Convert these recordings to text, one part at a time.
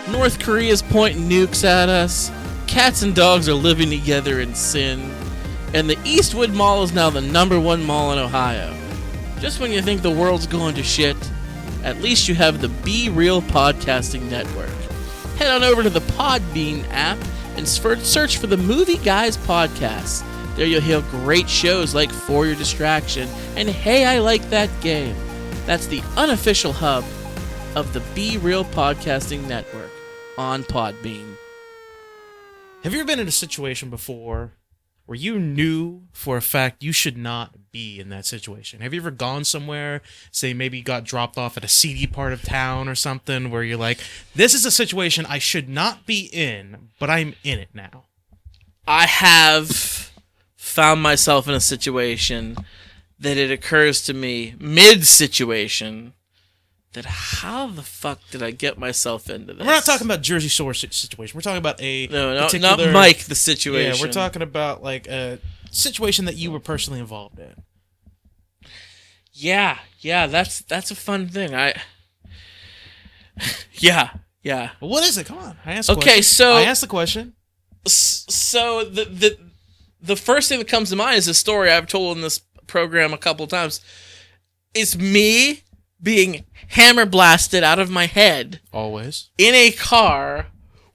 North Korea's pointing nukes at us. Cats and dogs are living together in sin. And the Eastwood Mall is now the #1 mall in Ohio. Just when you think the world's going to shit, at least you have the Be Real Podcasting Network. Head on over to the Podbean app and search for the Movie Guys Podcast. There you'll hear great shows like For Your Distraction and Hey, I Like That Game. That's the unofficial hub of the Be Real Podcasting Network on Podbean. Have you ever been in a situation before where you knew for a fact you should not be in that situation? Have you ever gone somewhere, say maybe you got dropped off at a seedy part of town or something, where you're like, this is a situation I should not be in, but I'm in it now? I have found myself in a situation that it occurs to me mid-situation that how the fuck did I get myself into this? We're not talking about Jersey Shore situation. We're talking about a not Mike the situation. Yeah, we're talking about like a situation that you were personally involved in. Yeah, that's a fun thing. Yeah. Well, what is it? Come on, I asked. Okay, so I asked the question. So the first thing that comes to mind is a story I've told in this program a couple times. It's me being hammer blasted out of my head Always. in a car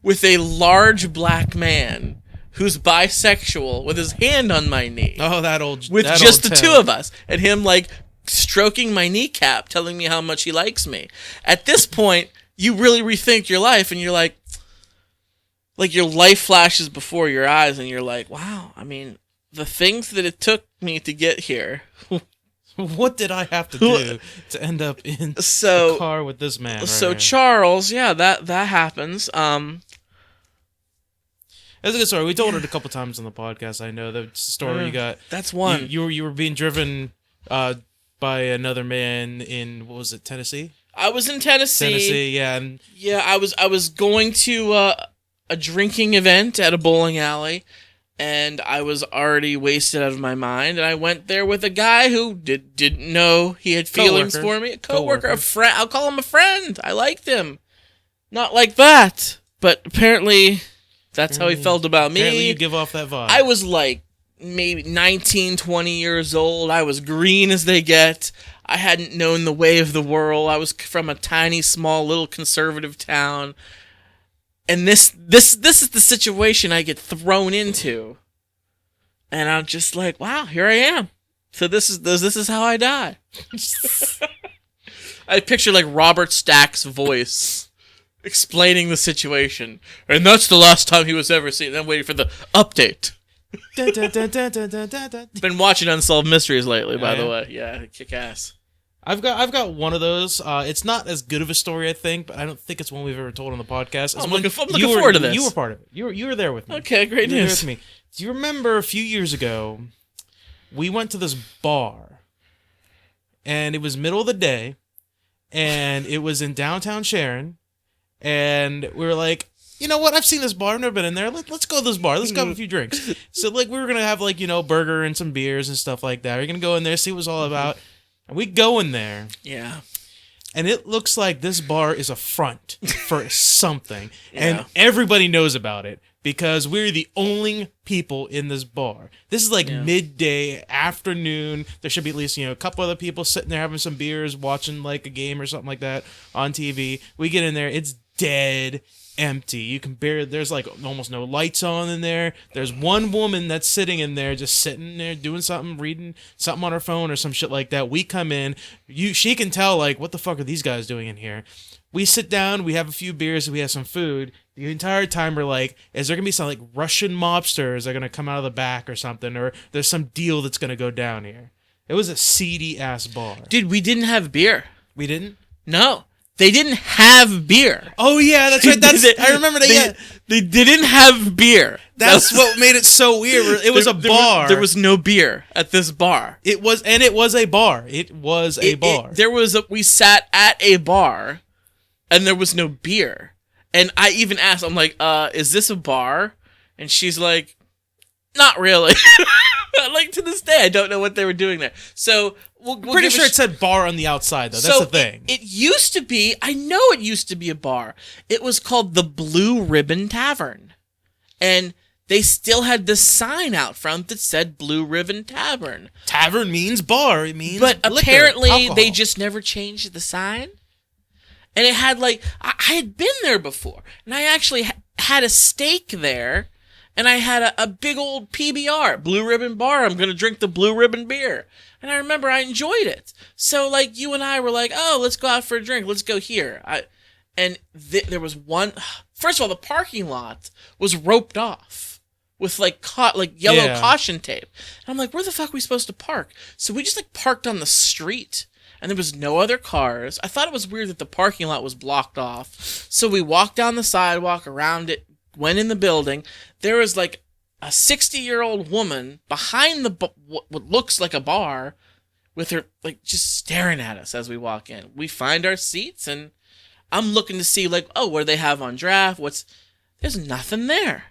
with a large black man who's bisexual with his hand on my knee. Oh, that old with that just old the tale. two of us and him like stroking my kneecap, telling me how much he likes me. At this point, you really rethink your life and you're like your life flashes before your eyes and you're like, wow, I mean, the things that it took me to get here. What did I have to do to end up in a car with this man? So right Charles, yeah, that happens. That's a good story. We told it a couple times on the podcast. I know the story you got. That's one. You were being driven by another man in, what was it, Tennessee? I was in Tennessee. Yeah. And yeah, I was going to a drinking event at a bowling alley. And I was already wasted out of my mind, and I went there with a guy who didn't know he had feelings for me. A coworker, a friend. I'll call him a friend. I liked him. Not like that, but apparently that's how he felt about me. Apparently you give off that vibe. I was like maybe 19, 20 years old. I was green as they get. I hadn't known the way of the world. I was from a tiny, small, little conservative town. And this is the situation I get thrown into, and I'm just like, wow, here I am. So this is how I die. I picture like Robert Stack's voice explaining the situation, and that's the last time he was ever seen. I'm waiting for the update. Been watching Unsolved Mysteries lately, by the way. Yeah, kick ass. I've got one of those. It's not as good of a story, I think, but I don't think it's one we've ever told on the podcast. I'm looking forward to this. You were part of it. You were there with me. Okay, great news. You were there with me. Do you remember a few years ago, we went to this bar, and it was middle of the day, and it was in downtown Sharon, and we were like, you know what? I've seen this bar. I've never been in there. Let's go to this bar. Let's go have a few drinks. So like we were gonna have like burger and some beers and stuff like that. We're gonna go in there, see what it's all about. And we go in there. Yeah. And it looks like this bar is a front for something. Yeah. And everybody knows about it because we're the only people in this bar. This is like midday, afternoon. There should be at least, a couple other people sitting there having some beers, watching like a game or something like that on TV. We get in there. It's dead empty. You can there's like almost no lights on in there. There's one woman that's sitting in there, just sitting there doing something, reading something on her phone or some shit like that. We come in, she can tell like, what the fuck are these guys doing in here? We sit down, we have a few beers, we have some food. The entire time we're like, is there gonna be some like Russian mobsters that are gonna come out of the back or something, or there's some deal that's gonna go down here? It was a seedy ass bar. Dude, we didn't have beer. We didn't? No. They didn't have beer. Oh yeah, that's right. I remember that. They didn't have beer. That's what made it so weird. It was a bar. There was no beer at this bar. It was a bar. It was a bar. We sat at a bar, and there was no beer. And I even asked, I'm like, is this a bar? And she's like, not really. Like, to this day, I don't know what they were doing there. So, we'll Pretty sure it said bar on the outside, though. That's the thing. It used to be, I know it used to be a bar. It was called the Blue Ribbon Tavern. And they still had this sign out front that said Blue Ribbon Tavern. Tavern means bar. It means But liquor, apparently, alcohol. they just never changed the sign. And it had, like, I had been there before. And I actually had a steak there. And I had a big old PBR, Blue Ribbon Bar. I'm going to drink the Blue Ribbon beer. And I remember I enjoyed it. So, like, you and I were like, oh, let's go out for a drink. Let's go here. There was one. First of all, the parking lot was roped off with, like, yellow caution tape. And I'm like, where the fuck are we supposed to park? So we just, like, parked on the street. And there was no other cars. I thought it was weird that the parking lot was blocked off. So we walked down the sidewalk, around it, went in the building. There was, like, a 60-year-old woman behind what looks like a bar with her, like, just staring at us as we walk in. We find our seats, and I'm looking to see, like, oh, what do they have on draft? There's nothing there.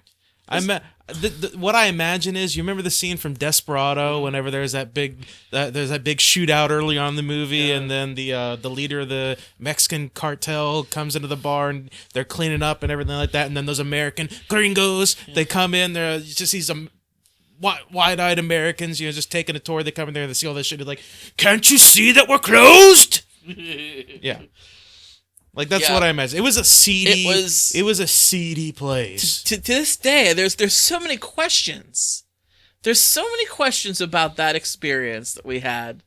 What I imagine is, you remember the scene from Desperado whenever there's that big shootout early on in the movie, and then the leader of the Mexican cartel comes into the bar and they're cleaning up and everything like that, and then those American gringos, they come in, they're just these wide-eyed Americans, just taking a tour. They come in there and they see all this shit. They're like, "Can't you see that we're closed?" Yeah. Like, that's what I imagine. It was a seedy. It was a seedy place. To this day, there's so many questions. There's so many questions about that experience that we had.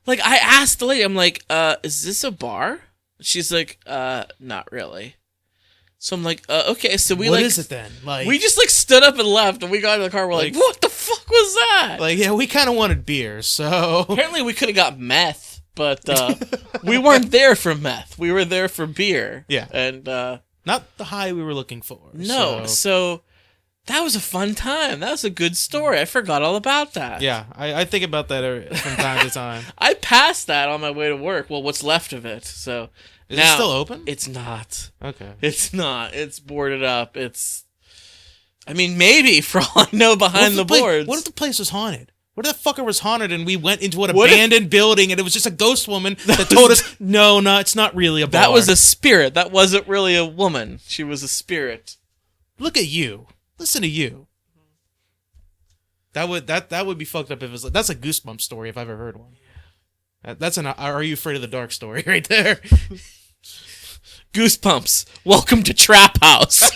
Like, I asked the lady, I'm like, is this a bar? She's like, not really. So I'm like, okay, so we what is it then? Like, we just, like, stood up and left, and we got in the car. We're like, what the fuck was that? Like, yeah, we kind of wanted beer, so apparently we could have got meth. But we weren't there for meth. We were there for beer. Yeah. And not the high we were looking for. No. So that was a fun time. That was a good story. I forgot all about that. Yeah. I think about that from time to time. I passed that on my way to work. Well, what's left of it. So Is it still open? It's not. Okay. It's not. It's boarded up. I mean, maybe, for all I know, behind the boards. What if the place was haunted? What if that fucker was haunted and we went into an abandoned building and it was just a ghost woman that told us, no, it's not really a bar. That was a spirit. That wasn't really a woman. She was a spirit. Look at you. Listen to you. That would be fucked up if it was. That's a Goosebumps story if I've ever heard one. That's an Are You Afraid of the Dark story right there. Goosebumps. Welcome to Trap House.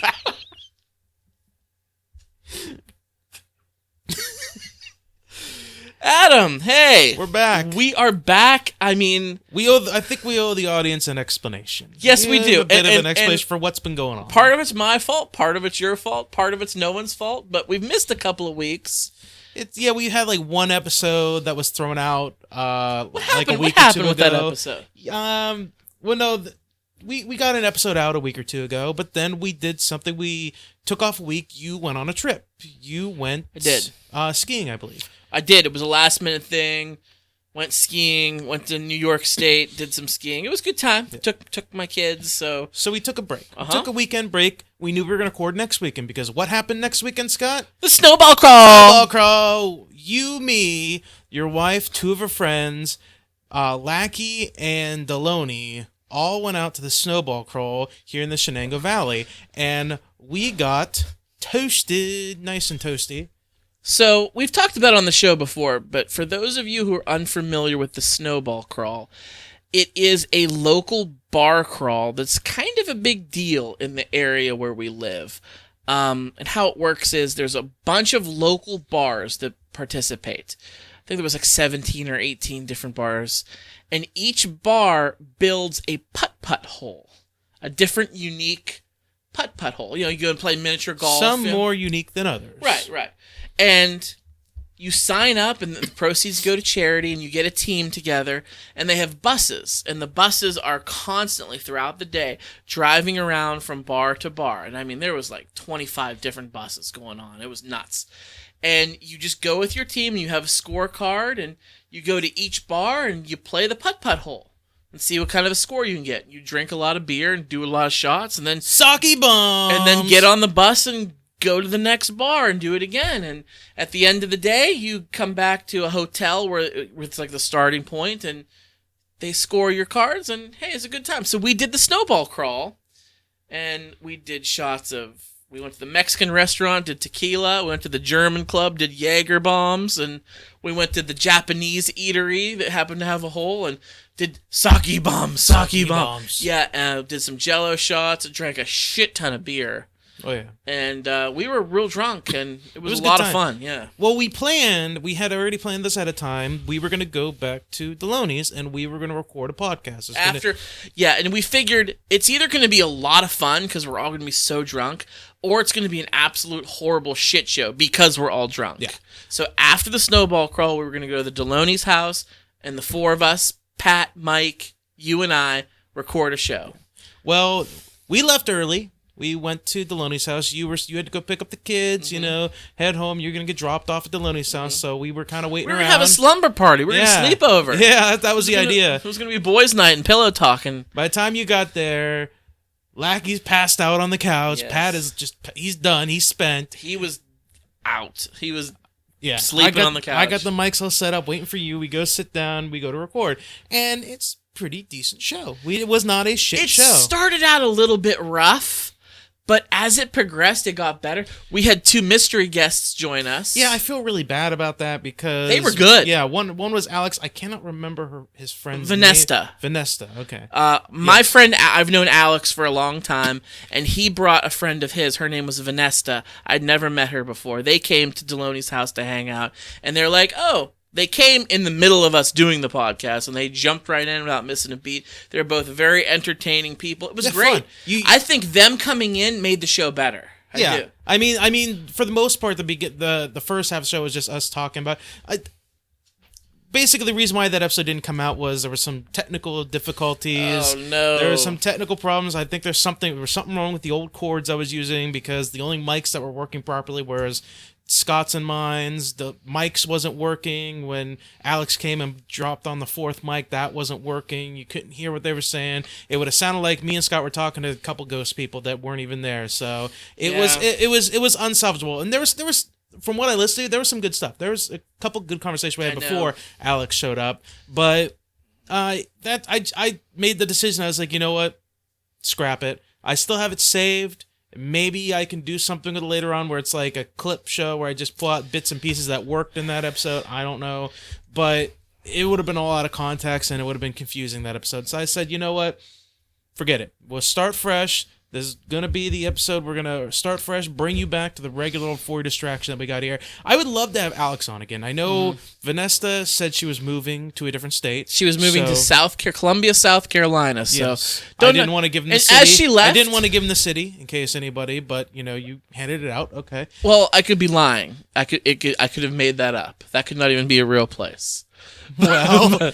Adam, hey, we're back. We are back. I mean, I think we owe the audience an explanation. Yes, we do. A bit of an explanation for what's been going on. Part of it's my fault. Part of it's your fault. Part of it's no one's fault. But we've missed a couple of weeks. We had like one episode that was thrown out. What happened? Like a week what happened or two with ago. that episode? Well, no. We got an episode out a week or two ago, but then we did something. We took off a week. You went on a trip. You went. I did. Skiing, I believe. I did. It was a last minute thing. Went skiing. Went to New York State. Did some skiing. It was a good time. Yeah. Took my kids. So we took a break. We took a weekend break. We knew we were going to record next weekend because what happened next weekend, Scott? The snowball crawl. Snowball crawl. You, me, your wife, two of her friends, Lackey and Deloney, all went out to the snowball crawl here in the Shenango Valley, and we got toasted, nice and toasty. So, we've talked about it on the show before, but for those of you who are unfamiliar with the snowball crawl, it is a local bar crawl that's kind of a big deal in the area where we live. And how it works is there's a bunch of local bars that participate. I think there was like 17 or 18 different bars. And each bar builds a putt-putt hole. A different, unique putt-putt hole. You go and play miniature golf. Some more unique than others. Right. And you sign up, and the proceeds go to charity, and you get a team together, and they have buses. And the buses are constantly, throughout the day, driving around from bar to bar. And I mean, there was like 25 different buses going on. It was nuts. And you just go with your team, and you have a scorecard, and you go to each bar, and you play the putt-putt hole. And see what kind of a score you can get. You drink a lot of beer and do a lot of shots, and then sake bombs, and then get on the bus and go to the next bar and do it again. And at the end of the day, you come back to a hotel where it's like the starting point, and they score your cards, and hey, it's a good time. So we did the snowball crawl, and we did shots of. We went to the Mexican restaurant, did tequila. We went to the German club, did Jaeger bombs, and we went to the Japanese eatery that happened to have a hole and did sake bombs. Yeah, did some Jello shots, and drank a shit ton of beer. Oh, yeah. And we were real drunk, and it was a good lot of time. fun, yeah. Well, we had already planned this at a time. We were going to go back to Deloney's, and we were going to record a podcast. And we figured it's either going to be a lot of fun, because we're all going to be so drunk, or it's going to be an absolute horrible shit show, because we're all drunk. Yeah. So after the snowball crawl, we were going to go to the Deloney's house, and the four of us, Pat, Mike, you, and I, record a show. Well, we left early. We went to Deloney's house. You had to go pick up the kids, head home. You're going to get dropped off at Deloney's house, so we were kind of waiting around. We're going to have a slumber party. We're going to sleep over. Yeah, that was the idea. It was going to be boys' night and pillow talking. By the time you got there, Lackey's passed out on the couch. Yes. Pat he's done. He's spent. He was out. He was Yeah, sleeping on the couch. I got the mics all set up, waiting for you. We go sit down. We go to record, and it's a pretty decent show. It was not a shit show. It started out a little bit rough, but as it progressed, it got better. We had two mystery guests join us. Yeah, I feel really bad about that because they were good. Yeah, one was Alex. I cannot remember his friend's Vanessa. name. Vanessa. Okay. My friend, I've known Alex for a long time, and he brought a friend of his. Her name was Vanessa. I'd never met her before. They came to Deloney's house to hang out, and they're like, "Oh." They came in the middle of us doing the podcast, and they jumped right in without missing a beat. They're both very entertaining people. It was great. I think them coming in made the show better. I do. I mean, for the most part, the first half of the show was just us talking about. Basically, the reason why that episode didn't come out was there were some technical difficulties. Oh no! There were some technical problems. I think there was something wrong with the old cords I was using because the only mics that were working properly were Scott's and mine's. The mics wasn't working. When Alex came and dropped on the fourth mic, that wasn't working. You couldn't hear what they were saying. It would have sounded like me and Scott were talking to a couple ghost people that weren't even there. So it was unsalvageable. And there was from what I listened to, there was some good stuff. There was a couple good conversations we had before Alex showed up. But I made the decision. I was like, you know what? Scrap it. I still have it saved. Maybe I can do something with it later on where it's like a clip show where I just pull out bits and pieces that worked in that episode. I don't know. But it would have been all out of context and it would have been confusing, that episode. So I said, you know what? Forget it. We'll start fresh. This is going to be the episode. We're going to start fresh, bring you back to the regular for distraction that we got here. I would love to have Alex on again. I know Vanessa said she was moving to a different state. She was moving to Columbia, South Carolina. So yes. I didn't want to give him the city. As she left, I didn't want to give him the city in case anybody, but you handed it out. Okay. Well, I could be lying. I could have made that up. That could not even be a real place. Well,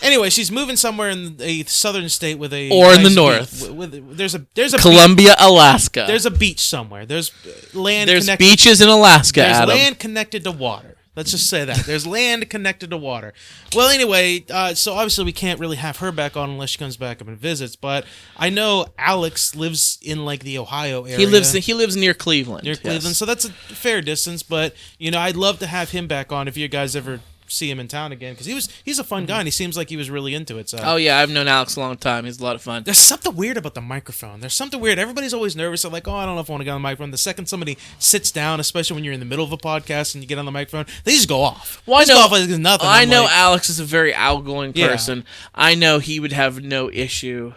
anyway, she's moving somewhere in a southern state with a in the north. There's a Columbia, Alaska. There's a beach somewhere. There's land. There's beaches in Alaska. There's Adam. land connected to water. Let's just say that there's land connected to water. Well, anyway, so obviously we can't really have her back on unless she comes back up and visits. But I know Alex lives in like the Ohio area. He lives near Cleveland. So that's a fair distance. But I'd love to have him back on if you guys ever see him in town again, because he's a fun guy and he seems like he was really into it. So. Oh yeah, I've known Alex a long time. He's a lot of fun. There's something weird about the microphone. There's something weird. Everybody's always nervous. They're like, oh, I don't know if I want to get on the microphone. The second somebody sits down, especially when you're in the middle of a podcast and you get on the microphone, they just go off. Well, go off like there's nothing. I know Alex is a very outgoing person. Yeah. I know he would have no issue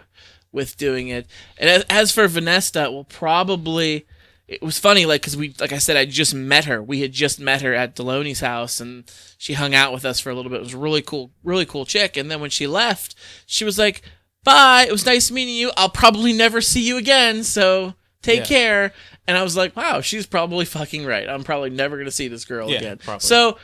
with doing it. And as for Vanessa, well, probably. It was funny, because like I said, I just met her. We had just met her at Deloney's house, and she hung out with us for a little bit. It was a really cool chick. And then when she left, she was like, "Bye. It was nice meeting you. I'll probably never see you again. So take care." And I was like, "Wow, she's probably fucking right. I'm probably never gonna see this girl again." Probably. So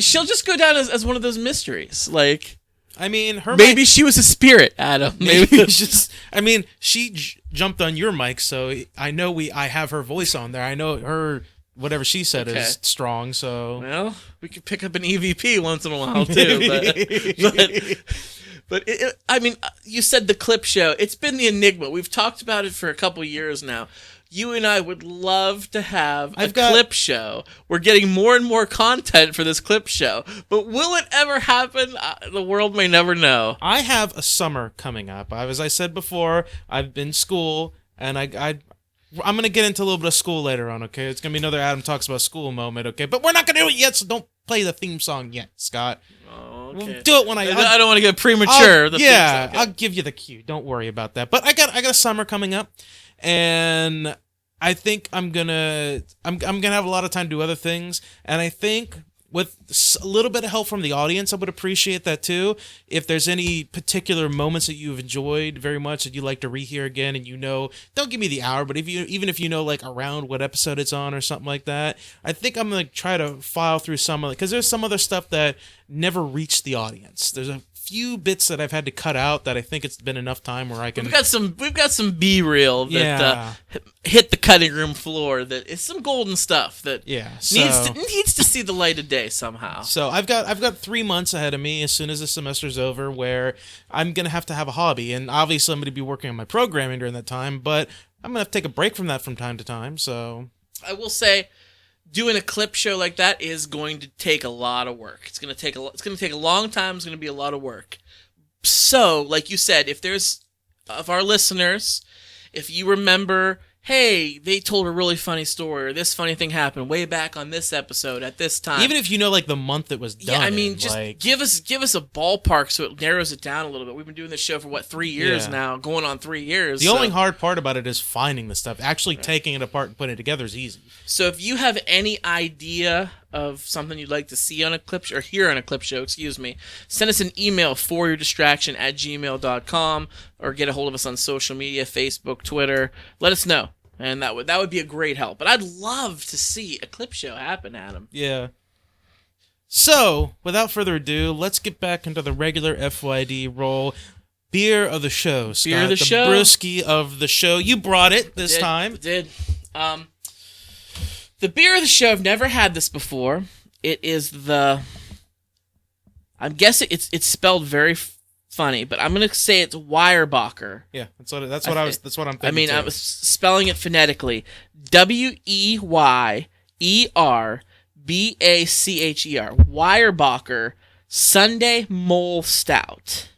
she'll just go down as one of those mysteries, like. I mean, maybe she was a spirit, Adam. Maybe it's just. I mean, she jumped on your mic, so I know I have her voice on there. I know her. Whatever she said is strong. So well, we could pick up an EVP once in a while too. But I mean, you said the clip show. It's been the enigma. We've talked about it for a couple years now. you and I would love to have I've a got- clip show. We're getting more and more content for this clip show, but will it ever happen? The world may never know. I have a summer coming up. As I said before, I've been school, and I'm gonna get into a little bit of school later on. Okay, it's gonna be another Adam talks about school moment. Okay, but we're not gonna do it yet, so don't play the theme song yet, Scott. Oh, We'll okay. do it when I don't want to get premature. I'll give you the cue. Don't worry about that. But I got a summer coming up, and I think I'm gonna have a lot of time to do other things, and I think with a little bit of help from the audience, I would appreciate that too. If there's any particular moments that you've enjoyed very much that you'd like to rehear again, and don't give me the hour, but even if you know like around what episode it's on or something like that, I think I'm gonna try to file through some of it because there's some other stuff that never reached the audience. There's a few bits that I've had to cut out that I think it's been enough time where I can. We've got some B-reel that hit the cutting room floor. That is some golden stuff that needs to see the light of day somehow. So I've got 3 months ahead of me as soon as the semester's over where I'm gonna have to have a hobby, and obviously I'm gonna be working on my programming during that time, but I'm gonna have to take a break from that from time to time. So I will say, doing a clip show like that is going to take a lot of work. It's going to take a long time. It's going to be a lot of work. So, like you said, if there's of our listeners, if you remember, hey, they told a really funny story, or this funny thing happened way back on this episode at this time. even if you know like the month it was done. Yeah, I mean, just give us a ballpark so it narrows it down a little bit. We've been doing this show for 3 years now, going on 3 years. The only hard part about it is finding the stuff. Actually taking it apart and putting it together is easy. So if you have any idea of something you'd like to see on a clip or hear on a clip show, send us an email foryourdistraction@gmail.com or get a hold of us on social media, Facebook, Twitter. Let us know. And that would be a great help. But I'd love to see a clip show happen, Adam. Yeah. So, without further ado, let's get back into the regular FYD roll. Beer of the show, Scott. Beer of the show. Brewski of the show. You brought it this time. Did. The beer of the show, I've never had this before. It is I'm guessing it's spelled very funny, but I'm going to say it's Weyerbacher. Yeah, that's what I'm thinking. I mean, too. I was spelling it phonetically. Weyerbacher. Weyerbacher Sunday Mole Stout.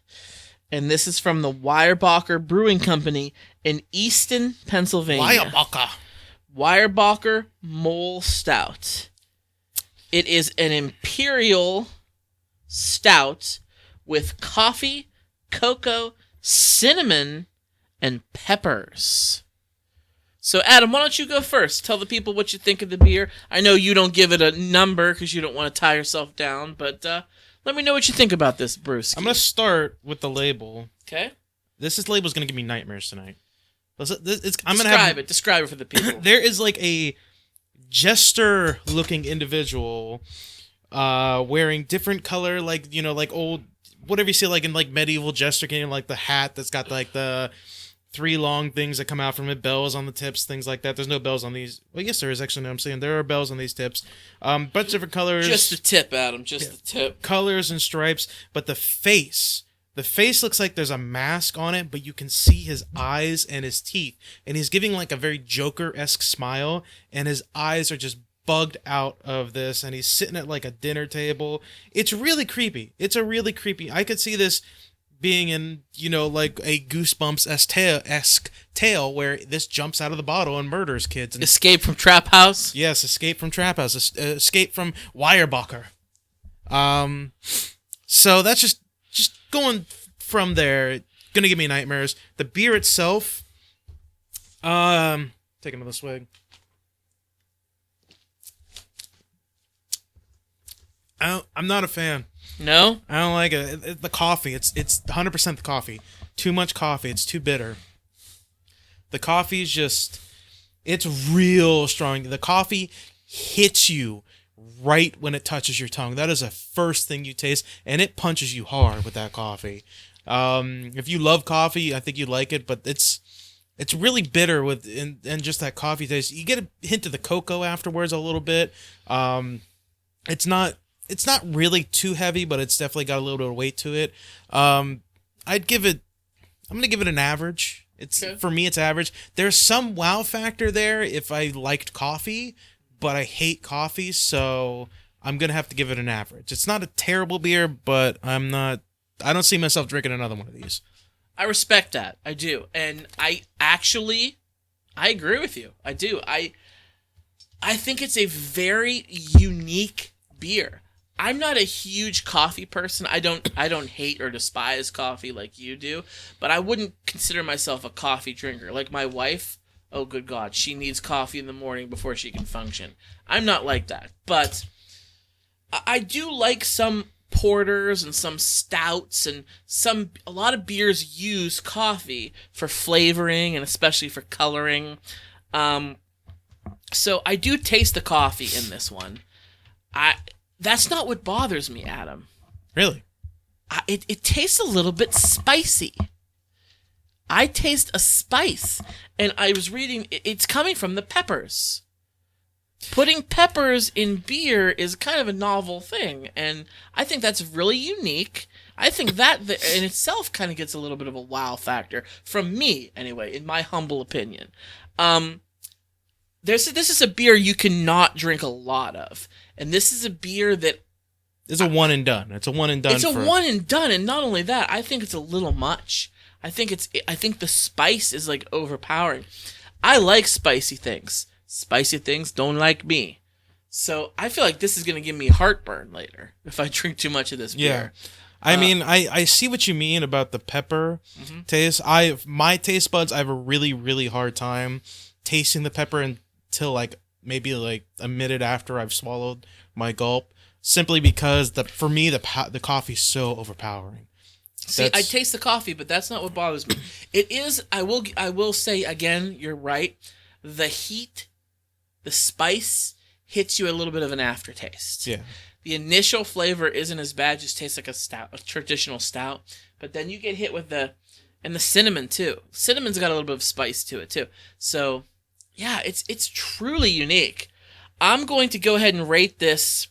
And this is from the Weyerbacher Brewing Company in Easton, Pennsylvania. Weyerbacher Mole Stout. It is an imperial stout with coffee, cocoa, cinnamon, and peppers. So, Adam, why don't you go first? Tell the people what you think of the beer. I know you don't give it a number because you don't want to tie yourself down, but let me know what you think about this, Bruce. I'm going to start with the label. Okay. This label's going to give me nightmares tonight. Describe it for the people. There is like a jester-looking individual wearing different color, like, like old, whatever you see, like in like medieval jester game, like the hat that's got like the 3 long things that come out from it, bells on the tips, things like that. There's no bells on these. Well, yes, there is actually. No, I'm saying there are bells on these tips. Bunch of different colors. Just the tip, Adam. Just the tip. Colors and stripes, but the face looks like there's a mask on it, but you can see his eyes and his teeth, and he's giving like a very Joker-esque smile, and his eyes are just bugged out of this, and he's sitting at like a dinner table. It's really creepy. I could see this being in, like a Goosebumps-esque tale where this jumps out of the bottle and murders kids. And Escape from Trap House? Yes, Escape from Trap House. Escape from Weyerbacher. So that's just going from there. Gonna give me nightmares. The beer itself, take another swig. I'm not a fan. No? I don't like it. The coffee, it's 100% the coffee. Too much coffee. It's too bitter. The coffee is just, it's real strong. The coffee hits you right when it touches your tongue. That is the first thing you taste, and it punches you hard with that coffee. If you love coffee, I think you'd like it, but it's really bitter and just that coffee taste. You get a hint of the cocoa afterwards a little bit. It's not really too heavy, but it's definitely got a little bit of weight to it. I'm going to give it an average. It's Okay. for me, it's average. There's some wow factor there if I liked coffee, but I hate coffee, so I'm gonna have to give it an average. It's not a terrible beer, but I don't see myself drinking another one of these. I respect that. I do. And I agree with you. I do. I think it's a very unique beer. I'm not a huge coffee person. I don't hate or despise coffee like you do, but I wouldn't consider myself a coffee drinker. Like my wife, oh good God, she needs coffee in the morning before she can function. I'm not like that. But I do like some porters and some stouts and a lot of beers use coffee for flavoring and especially for coloring. So I do taste the coffee in this one. That's not what bothers me, Adam. Really? It tastes a little bit spicy. I taste a spice, and I was reading it's coming from the peppers. Putting peppers in beer is kind of a novel thing, and I think that's really unique. I think that in itself kind of gets a little bit of a wow factor from me, anyway, in my humble opinion. This is a beer you cannot drink a lot of, and this is a beer that it's a one and done. It's a one and done. It's a one and done, and not only that, I think it's a little much. I think the spice is like overpowering. I like spicy things. Spicy things don't like me. So I feel like this is going to give me heartburn later if I drink too much of this beer. Yeah. I mean, I see what you mean about the pepper taste. My taste buds, I have a really, really hard time tasting the pepper until like maybe like a minute after I've swallowed my gulp, simply because for me the coffee's so overpowering. See, I taste the coffee, but that's not what bothers me. It is. I will say again. You're right. The heat, the spice hits you a little bit of an aftertaste. Yeah. The initial flavor isn't as bad. Just tastes like a traditional stout. But then you get hit with the cinnamon too. Cinnamon's got a little bit of spice to it too. So, yeah, it's truly unique. I'm going to go ahead and rate this.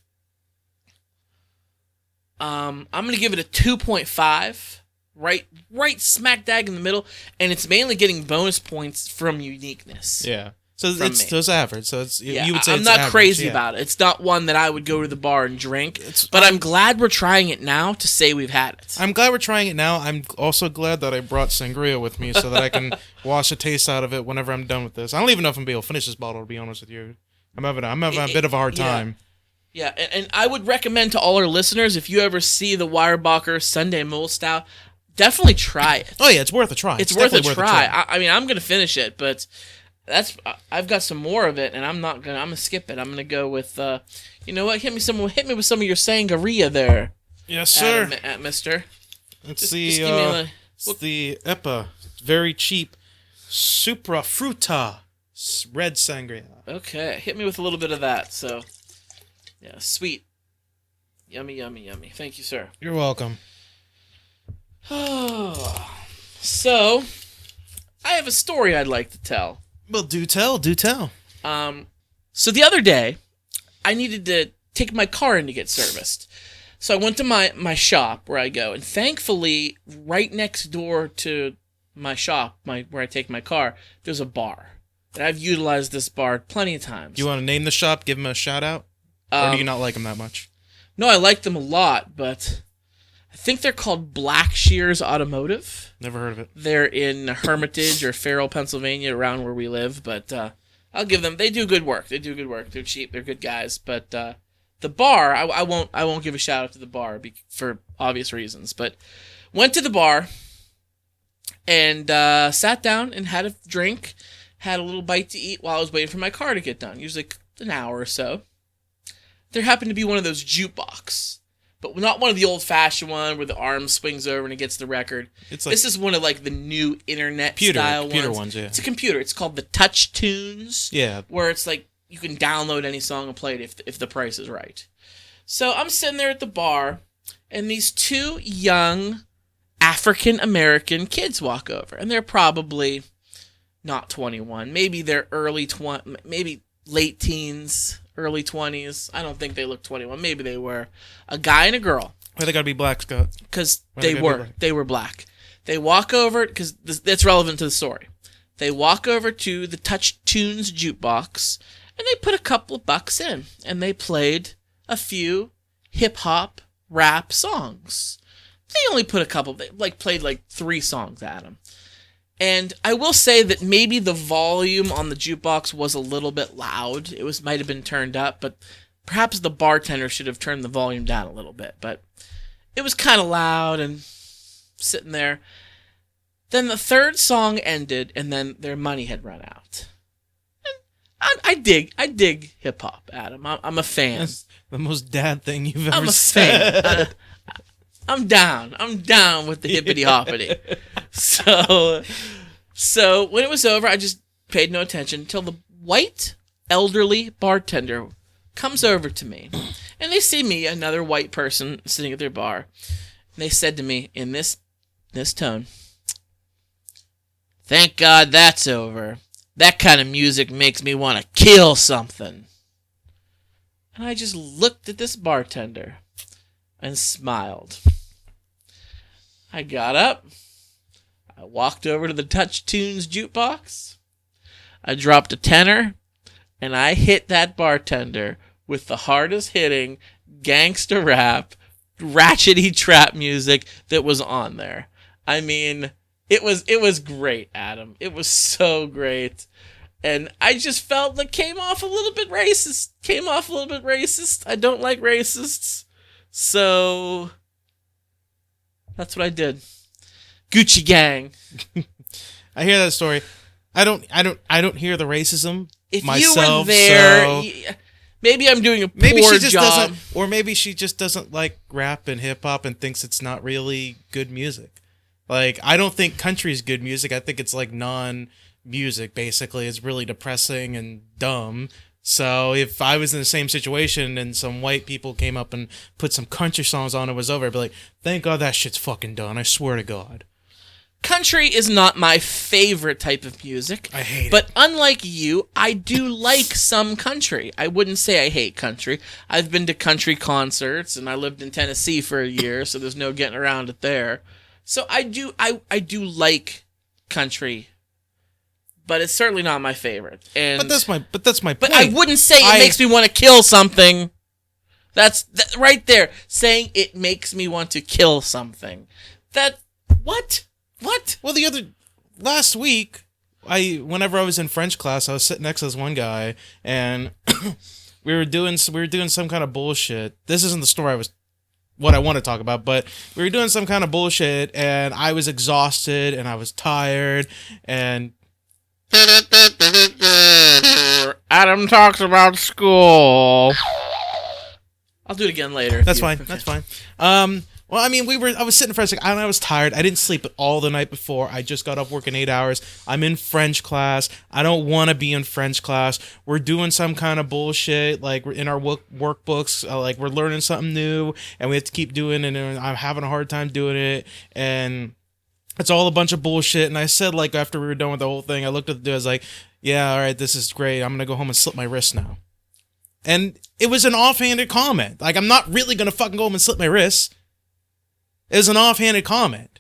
I'm going to give it a 2.5, right smack dab in the middle, and it's mainly getting bonus points from uniqueness. Yeah. So it's average. So it's you would say I'm it's not average, crazy about it. It's not one that I would go to the bar and drink. But I'm glad we're trying it now to say we've had it. I'm glad we're trying it now. I'm also glad that I brought sangria with me so that I can wash the taste out of it whenever I'm done with this. I don't even know if I'm gonna be able to finish this bottle, to be honest with you. I'm having a bit of a hard time. Yeah, and I would recommend to all our listeners, if you ever see the Weyerbacher Sunday Mole Stout, definitely try it. Oh yeah, it's worth a try. It's worth a try. I mean, I'm gonna finish it, but I've got some more of it, and I'm gonna skip it. I'm gonna go with you know what? Hit me with some of your sangria there. Yes, sir. Mister. It's the EPA, very cheap Supra Fruta red sangria. Okay, hit me with a little bit of that. So, yeah, sweet, yummy, yummy, yummy. Thank you, sir. You're welcome. So, I have a story I'd like to tell. Well, do tell. So the other day, I needed to take my car in to get serviced. So I went to my shop where I go, and thankfully, right next door to my shop, where I take my car, there's a bar. And I've utilized this bar plenty of times. You want to name the shop? Give them a shout out? Or do you not like them that much? No, I like them a lot, but I think they're called Black Shears Automotive. Never heard of it. They're in Hermitage or Farrell, Pennsylvania, around where we live. But I'll give them. They do good work. They're cheap. They're good guys. But the bar, I won't give a shout out to the bar for obvious reasons. But went to the bar and sat down and had a drink, had a little bite to eat while I was waiting for my car to get done. Usually an hour or so. There happened to be one of those jukebox. But not one of the old-fashioned one where the arm swings over and it gets the record. This is one of like the new internet-style ones. Yeah. It's a computer. It's called the Touch Tunes. Yeah. Where it's like you can download any song and play it if the price is right. So I'm sitting there at the bar, and these two young African-American kids walk over. And they're probably not 21. Maybe they're maybe late teens. Early 20s. I don't think they look 21. Maybe they were. A guy and a girl. Why they gotta be black, Scott? Because they were black. They walk over, because that's relevant to the story. They walk over to the Touch Tunes jukebox, and they put a couple of bucks in, and they played a few hip-hop rap songs. They only put a couple, they played 3 songs at them. And I will say that maybe the volume on the jukebox was a little bit loud. It might have been turned up, but perhaps the bartender should have turned the volume down a little bit. But it was kind of loud and sitting there. Then the third song ended, and then their money had run out. And I dig hip hop, Adam. I'm a fan. That's the most dad thing you've ever I'm a said. fan. I'm down. I'm down with the hippity hoppity. So when it was over, I just paid no attention until the white elderly bartender comes over to me, and they see me, another white person sitting at their bar, and they said to me in this tone, "Thank God that's over. That kind of music makes me want to kill something." And I just looked at this bartender and smiled. I got up. I walked over to the Touch Tunes jukebox. I dropped a tenner, and I hit that bartender with the hardest hitting gangster rap, ratchety trap music that was on there. I mean, it was great, Adam. It was so great. And I just felt that came off a little bit racist. I don't like racists. So that's what I did. Gucci Gang. I hear that story. I don't hear the racism If myself. you were there, so maybe I'm doing a maybe poor she just job. doesn't, or maybe she just doesn't like rap and hip hop and thinks it's not really good music. Like, I don't think country is good music. I think it's like non-music. Basically, it's really depressing and dumb. So if I was in the same situation and some white people came up and put some country songs on, it was over, I'd be like, thank God that shit's fucking done. I swear to God. Country is not my favorite type of music. I hate it. But unlike you, I do like some country. I wouldn't say I hate country. I've been to country concerts, and I lived in Tennessee for a year, so there's no getting around it there. So I do like country, but it's certainly not my favorite. And But that's my point. But I wouldn't say it makes me want to kill something. That's right there, saying it makes me want to kill something. What? Well, last week, whenever I was in French class, I was sitting next to this one guy, and we were doing some kind of bullshit. This isn't the story what I want to talk about, but we were doing some kind of bullshit, and I was exhausted, and I was tired, and Adam talks about school. I'll do it again later. That's fine. Well, I mean, I was sitting in French, and I was tired. I didn't sleep all the night before. I just got up working 8 hours. I'm in French class. I don't want to be in French class. We're doing some kind of bullshit, like we're in our workbooks, like we're learning something new, and we have to keep doing it, and I'm having a hard time doing it, and it's all a bunch of bullshit. And I said, like, after we were done with the whole thing, I looked at the dude, I was like, yeah, all right, this is great. I'm going to go home and slit my wrist now. And it was an offhanded comment. Like, I'm not really going to fucking go home and slit my wrists. It was an offhanded comment.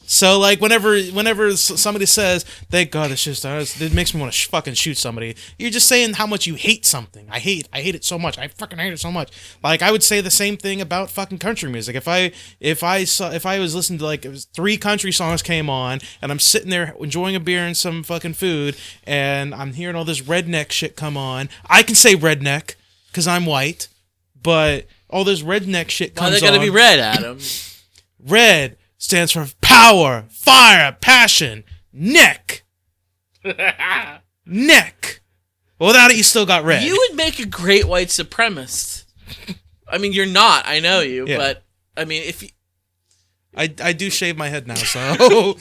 So, like, whenever somebody says, thank God it's just, it makes me want to fucking shoot somebody, you're just saying how much you hate something. I hate it so much. I fucking hate it so much. Like, I would say the same thing about fucking country music. If I was listening to, like, it was 3 country songs came on, and I'm sitting there enjoying a beer and some fucking food, and I'm hearing all this redneck shit come on. I can say redneck, because I'm white, but all this redneck shit comes on. Why they gotta be red, Adam? Red stands for power, fire, passion, neck. Neck. Without it, you still got red. You would make a great white supremacist. I mean, you're not. I know you, Yeah. but I mean, if you, I do shave my head now, so.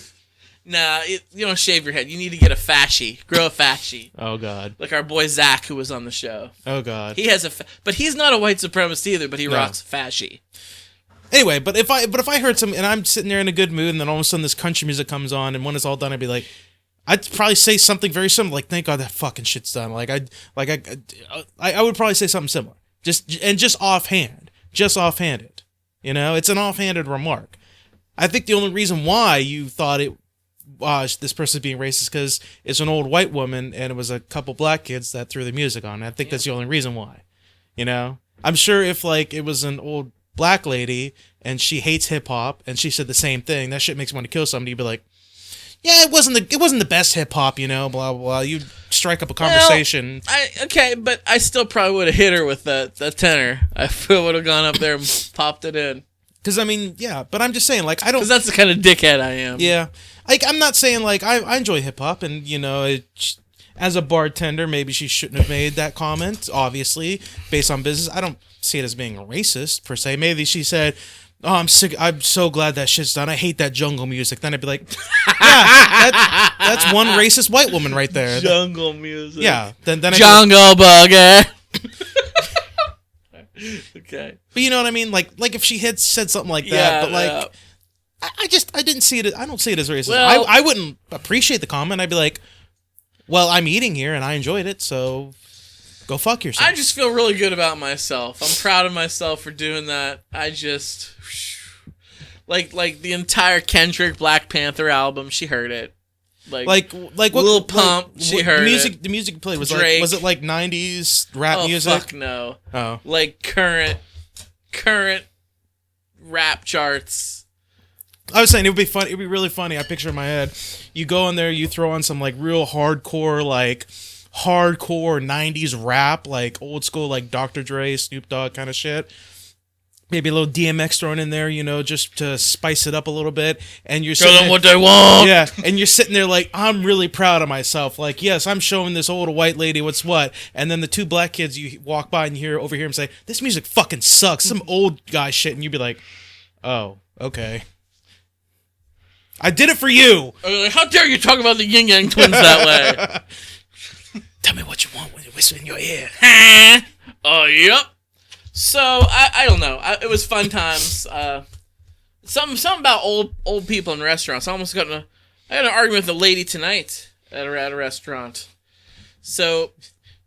nah, you don't shave your head. You need to get a fascie, grow a fascie, Oh God. like our boy Zach, who was on the show. Oh God. He has but he's not a white supremacist either. But he No. rocks a fascie. Anyway, but if I heard some, and I'm sitting there in a good mood, and then all of a sudden this country music comes on, and when it's all done, I'd be like, I'd probably say something very similar, like, thank God that fucking shit's done. Like I would probably say something similar, just offhanded. You know, it's an offhanded remark. I think the only reason why you thought this person's being racist because it's an old white woman and it was a couple black kids that threw the music on. I think that's the only reason why. You know, I'm sure if like it was an old black lady and she hates hip hop and she said the same thing, that shit makes me want to kill somebody. You'd be like, yeah, it wasn't the best hip hop, you know, blah blah blah. You strike up a conversation. Okay, but I still probably would have hit her with that tenor. I would have gone up there and popped it in. Because I mean, yeah, but I'm just saying, like, I don't. Because that's the kind of dickhead I am. Yeah, like I'm not saying like I enjoy hip hop, and you know, as a bartender, maybe she shouldn't have made that comment. Obviously, based on business, I don't see it as being racist per se. Maybe she said, "Oh, I'm sick. I'm so glad that shit's done. I hate that jungle music." Then I'd be like, "Yeah, that's one racist white woman right there." Jungle music. Yeah. Then jungle bugger. Okay. But you know what I mean? Like if she had said something like that, Yeah, but like, I didn't see it. I don't see it as racist. Well, I wouldn't appreciate the comment. I'd be like, well, I'm eating here and I enjoyed it, so go fuck yourself. I just feel really good about myself. I'm proud of myself for doing that. I just like the entire Kendrick Black Panther album. She heard it. Like what, Lil Pump. She heard the music you played was Drake. like, was it like 90s rap music? Fuck no. Oh, like current rap charts. I was saying it would be fun. It'd be really funny. I picture in my head, you go in there, you throw on some like real hardcore 90s rap, like old school, like Dr. Dre, Snoop Dogg kind of shit. Maybe a little DMX thrown in there, you know, just to spice it up a little bit. And you're Tell them what they want. Yeah, and you're sitting there like, I'm really proud of myself. Like, yes, I'm showing this old white lady what's what. And then the two black kids, you walk by and you overhear them say, this music fucking sucks. Some old guy shit. And you'd be like, oh, okay. I did it for you. How dare you talk about the Yin Yang Twins that way? Tell me what you want when you whisper in your ear. Oh, yep. So I don't know. It was fun times. Something about old people in restaurants. I had an argument with a lady tonight at a restaurant. So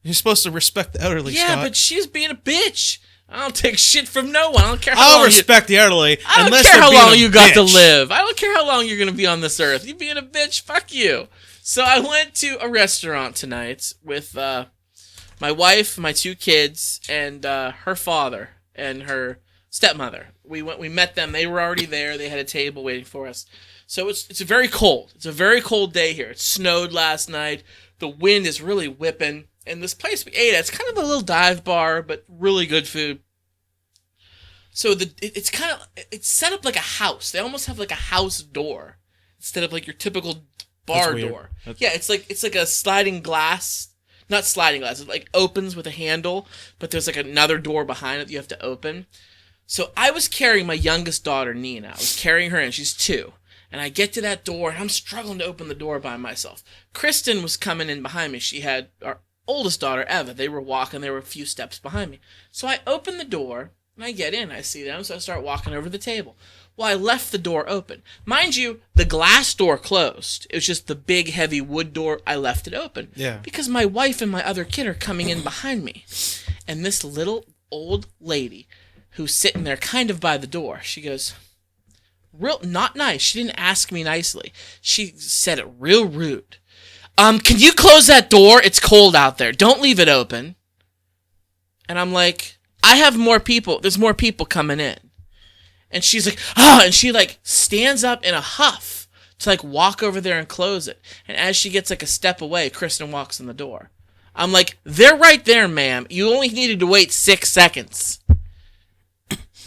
you're supposed to respect the elderly. Yeah, Scott. but she's being a bitch. I don't take shit from no one. I don't care. I'll respect the elderly. I don't care how long you got to live. I don't care how long you're gonna be on this earth. You being a bitch, fuck you. So I went to a restaurant tonight with my wife, my two kids, and her father and her stepmother. We met them. They were already there. They had a table waiting for us. So it's very cold. It's a very cold day here. It snowed last night. The wind is really whipping. And this place we ate at, it's kind of a little dive bar, but really good food. So it's set up like a house. They almost have like a house door instead of like your typical bar door. Yeah, it's like a sliding glass. Not sliding glass. It like opens with a handle, but there's like another door behind it that you have to open. So I was carrying my youngest daughter, Nina. I was carrying her in. She's 2. And I get to that door, and I'm struggling to open the door by myself. Kristen was coming in behind me. She had our oldest daughter, Eva. They were walking. They were a few steps behind me. So I open the door, and I get in. I see them, so I start walking over to the table. Well, I left the door open. Mind you, the glass door closed. It was just the big, heavy wood door. I left it open. Yeah. Because my wife and my other kid are coming in behind me. And this little old lady who's sitting there kind of by the door, she goes, not nice. She didn't ask me nicely. She said it real rude. Can you close that door? It's cold out there. Don't leave it open. And I'm like, I have more people. There's more people coming in. And she's like, and she like stands up in a huff to like walk over there and close it. And as she gets like a step away, Kristen walks in the door. I'm like, they're right there, ma'am. You only needed to wait 6 seconds.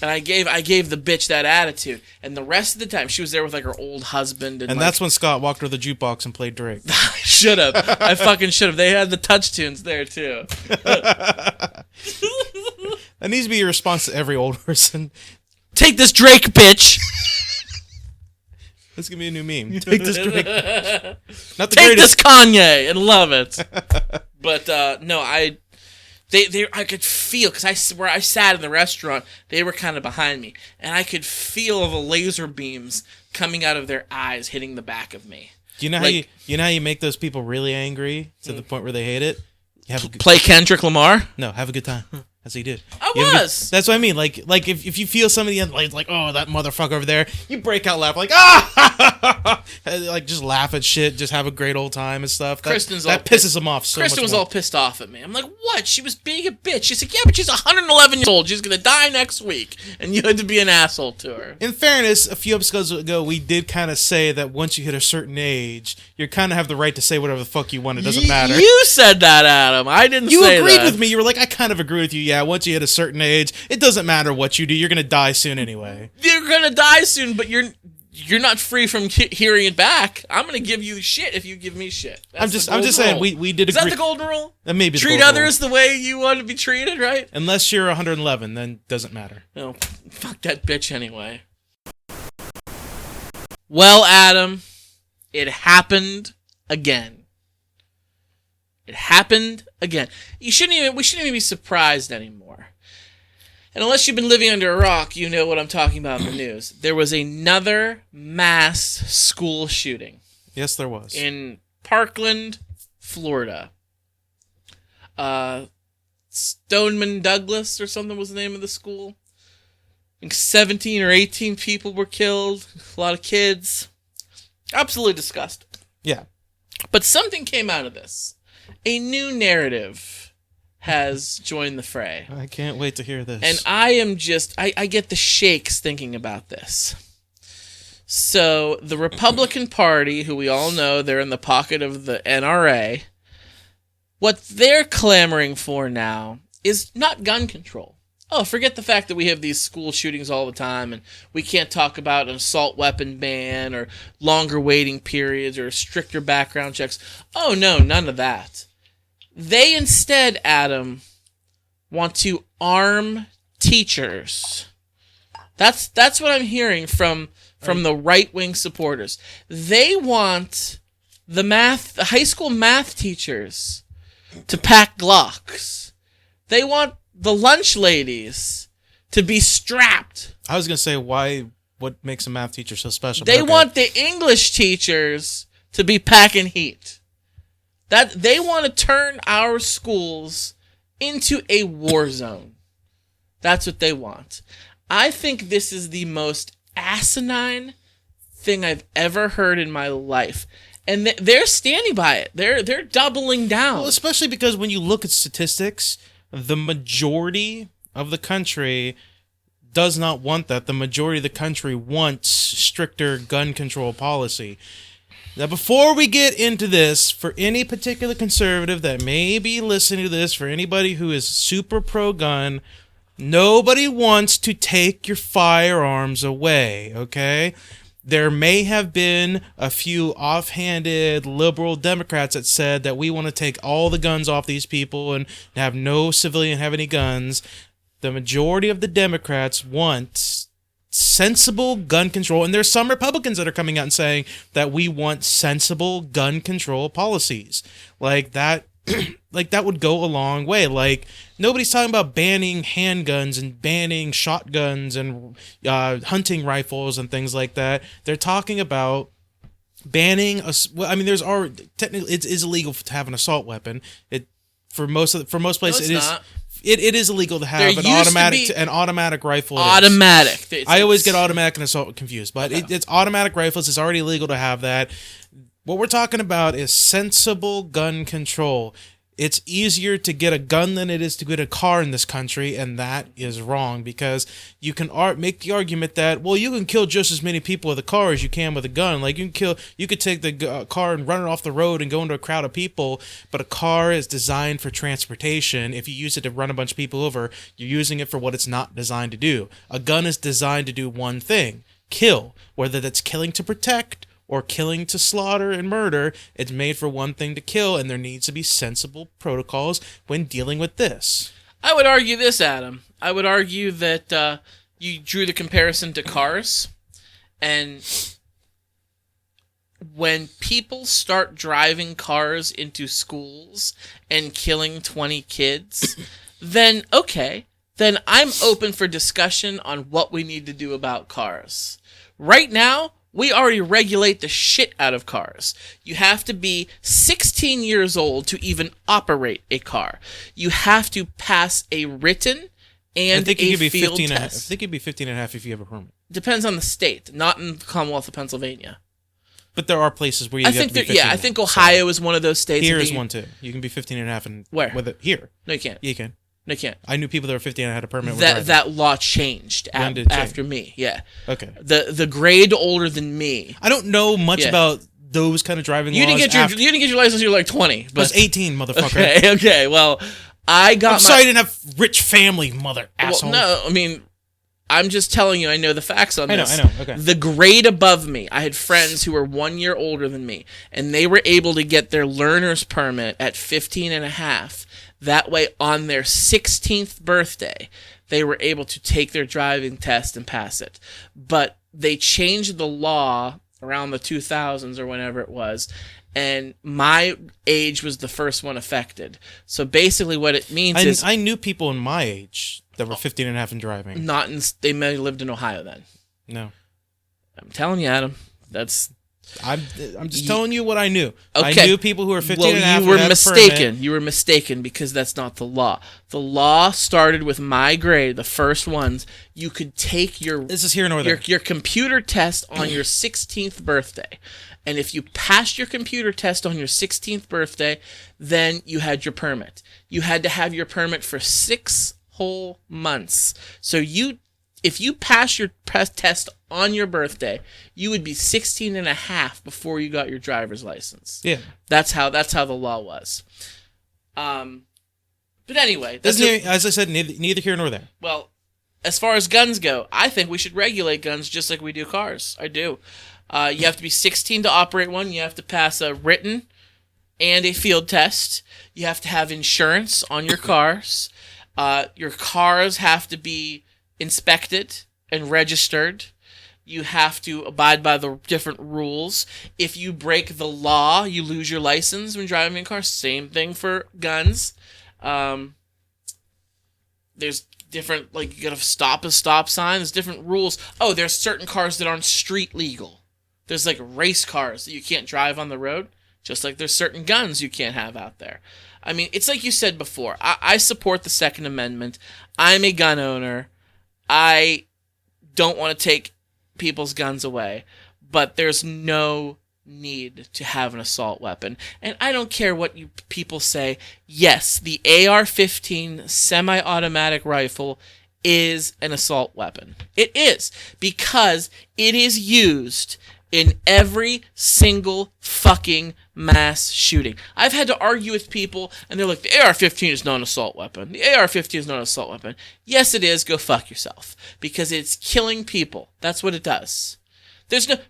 And I gave the bitch that attitude. And the rest of the time, she was there with like her old husband. And that's when Scott walked to the jukebox and played Drake. I should have. I fucking should have. They had the touch tunes there too. That needs to be your response to every old person. Take this Drake, bitch. This is gonna be a new meme. Take this Drake. Not the Take greatest. this Kanye and love it. But no, I could feel, because where I sat in the restaurant, they were kind of behind me, and I could feel the laser beams coming out of their eyes hitting the back of me. Do you know how you make those people really angry to the point where they hate it? Play Kendrick Lamar. No, have a good time. as he did. I was. That's what I mean. Like if you feel somebody like oh, that motherfucker over there, you break out laughing like ah, like just laugh at shit, just have a great old time and stuff. That pisses him off so much. Kristen was all pissed off at me. I'm like, what? She was being a bitch. She's like, yeah, but she's 111 years old. She's gonna die next week, and you had to be an asshole to her. In fairness, a few episodes ago, we did kind of say that once you hit a certain age, you kind of have the right to say whatever the fuck you want. It doesn't matter. You said that, Adam. I didn't say that. You agreed with me. You were like, I kind of agree with you. Yeah, once you hit a certain age, it doesn't matter what you do. You're going to die soon anyway. You're going to die soon, but you're not free from hearing it back. I'm going to give you shit if you give me shit. I'm just saying, we did agree. Is that the golden rule? That may be Treat others the way you want to be treated, right? Unless you're 111, then it doesn't matter. No, fuck that bitch anyway. Well, Adam, it happened again. It happened again. We shouldn't even be surprised anymore. And unless you've been living under a rock, you know what I'm talking about in the news. There was another mass school shooting. Yes, there was. In Parkland, Florida. Stoneman Douglas or something was the name of the school. I think 17 or 18 people were killed. A lot of kids. Absolutely disgusting. Yeah. But something came out of this. A new narrative has joined the fray. I can't wait to hear this. And I am just, I get the shakes thinking about this. So, the Republican Party, who we all know, they're in the pocket of the NRA, what they're clamoring for now is not gun control. Oh, forget the fact that we have these school shootings all the time and we can't talk about an assault weapon ban or longer waiting periods or stricter background checks. Oh, no, none of that. They instead, Adam, want to arm teachers. That's what I'm hearing from the right-wing supporters. They want the high school math teachers to pack Glocks. They want the lunch ladies to be strapped. I was going to say, what makes a math teacher so special? They want the English teachers to be packing heat. That they want to turn our schools into a war zone. That's what they want. I think this is the most asinine thing I've ever heard in my life. And they're standing by it. They're doubling down. Well, especially because when you look at statistics, the majority of the country does not want that. The majority of the country wants stricter gun control policy. Now, before we get into this, for any particular conservative that may be listening to this, for anybody who is super pro-gun, nobody wants to take your firearms away, okay? There may have been a few offhanded liberal Democrats that said that we want to take all the guns off these people and have no civilian have any guns. The majority of the Democrats want sensible gun control, and there's some Republicans that are coming out and saying that we want sensible gun control policies. Like that like that would go a long way. Like nobody's talking about banning handguns and banning shotguns and hunting rifles and things like that. They're talking about banning there's already technically it is illegal to have an assault weapon. For most places it is illegal to have an automatic rifle. Automatic. I always get automatic and assault confused, but it's automatic rifles. It's already illegal to have that. What we're talking about is sensible gun control. It's easier to get a gun than it is to get a car in this country, and that is wrong because you can make the argument that, well, you can kill just as many people with a car as you can with a gun. Like you could take the car and run it off the road and go into a crowd of people, but a car is designed for transportation. If you use it to run a bunch of people over, you're using it for what it's not designed to do. A gun is designed to do one thing: kill, whether that's killing to protect or killing to slaughter and murder. It's made for one thing: to kill, and there needs to be sensible protocols when dealing with this. I would argue this, Adam. I would argue that you drew the comparison to cars, and when people start driving cars into schools and killing 20 kids, then I'm open for discussion on what we need to do about cars. Right now, We already regulate the shit out of cars. You have to be 16 years old to even operate a car. You have to pass a written and I think you a could be field 15 and a half. I test. think you'd be 15 and a half if you have a permit. Depends on the state, not in the Commonwealth of Pennsylvania. But there are places where you I have think to be there, 15 yeah, I and a think half. Ohio is one of those states. Here I is think one too. You can be 15 and a half and Where? with it here. No, you can't. Yeah, you can. No, you can't. I knew people that were 15 and had a permit. were That driving. that law changed When did it change? after me. Yeah. Okay. The grade older than me. I don't know much Yeah. about those kind of driving You laws. didn't get your license until you were like 20. I But was 18, motherfucker. okay. Well, I got I'm sorry I didn't have rich family, mother asshole. Well, no, I mean, I'm just telling you, I know the facts on this. I know, okay. The grade above me, I had friends who were 1 year older than me, and they were able to get their learner's permit at 15 and a half. That way, on their 16th birthday, they were able to take their driving test and pass it. But they changed the law around the 2000s or whenever it was, and my age was the first one affected. So basically what it means is... I knew people in my age that were 15 and a half and driving. They may have lived in Ohio then. No. I'm telling you, Adam. I'm just telling you what I knew. Okay. I knew people who were 15 Well, and a half you were and had a mistaken. permit. You were mistaken because that's not the law. The law started with my grade, the first ones. You could take This is here nor there. your computer test on your 16th birthday. And if you passed your computer test on your 16th birthday, then you had your permit. You had to have your permit for 6 whole months. So if you pass your test on your birthday, you would be 16 and a half before you got your driver's license. Yeah. That's how the law was. But anyway, As I said, neither here nor there. well, as far as guns go, I think we should regulate guns just like we do cars. I do. You have to be 16 to operate one. You have to pass a written and a field test. You have to have insurance on your cars. Your cars have to be inspected and registered. You have to abide by the different rules. If you break the law, you lose your license when driving a car. Same thing for guns. There's different, like, you gotta stop a stop sign. There's different rules. Oh, there's certain cars that aren't street legal. There's, like, race cars that you can't drive on the road. Just like there's certain guns you can't have out there. I mean, it's like you said before. I support the Second Amendment. I'm a gun owner. I don't want to take people's guns away, but there's no need to have an assault weapon. And I don't care what you people say. Yes, the AR-15 semi-automatic rifle is an assault weapon. It is, because it is used in every single fucking mass shooting. I've had to argue with people, and they're like, the AR-15 is not an assault weapon. The AR-15 is not an assault weapon. Yes, it is. Go fuck yourself. Because it's killing people. That's what it does.